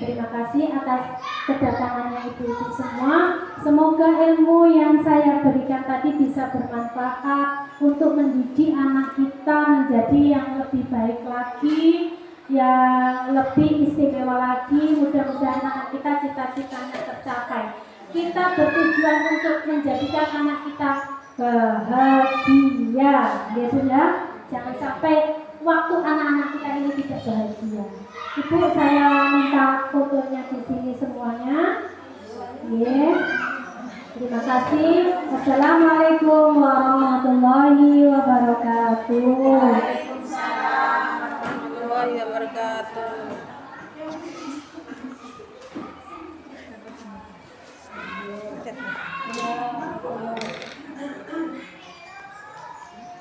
Terima kasih atas kedatangannya ibu-ibu semua. Semoga ilmu yang saya berikan tadi bisa bermanfaat untuk mendidik anak kita menjadi yang lebih baik lagi, yang lebih istimewa lagi. Mudah-mudahan anak kita cita-citanya tercapai. Kita bertujuan untuk menjadikan anak kita bahagia, ya sudah. Jangan sampai waktu anak-anak kita ini tidak bahagia. Ibu, saya minta fotonya di sini semuanya. Terima kasih. Wassalamualaikum warahmatullahi wabarakatuh. Waalaikumsalam warahmatullahi wabarakatuh.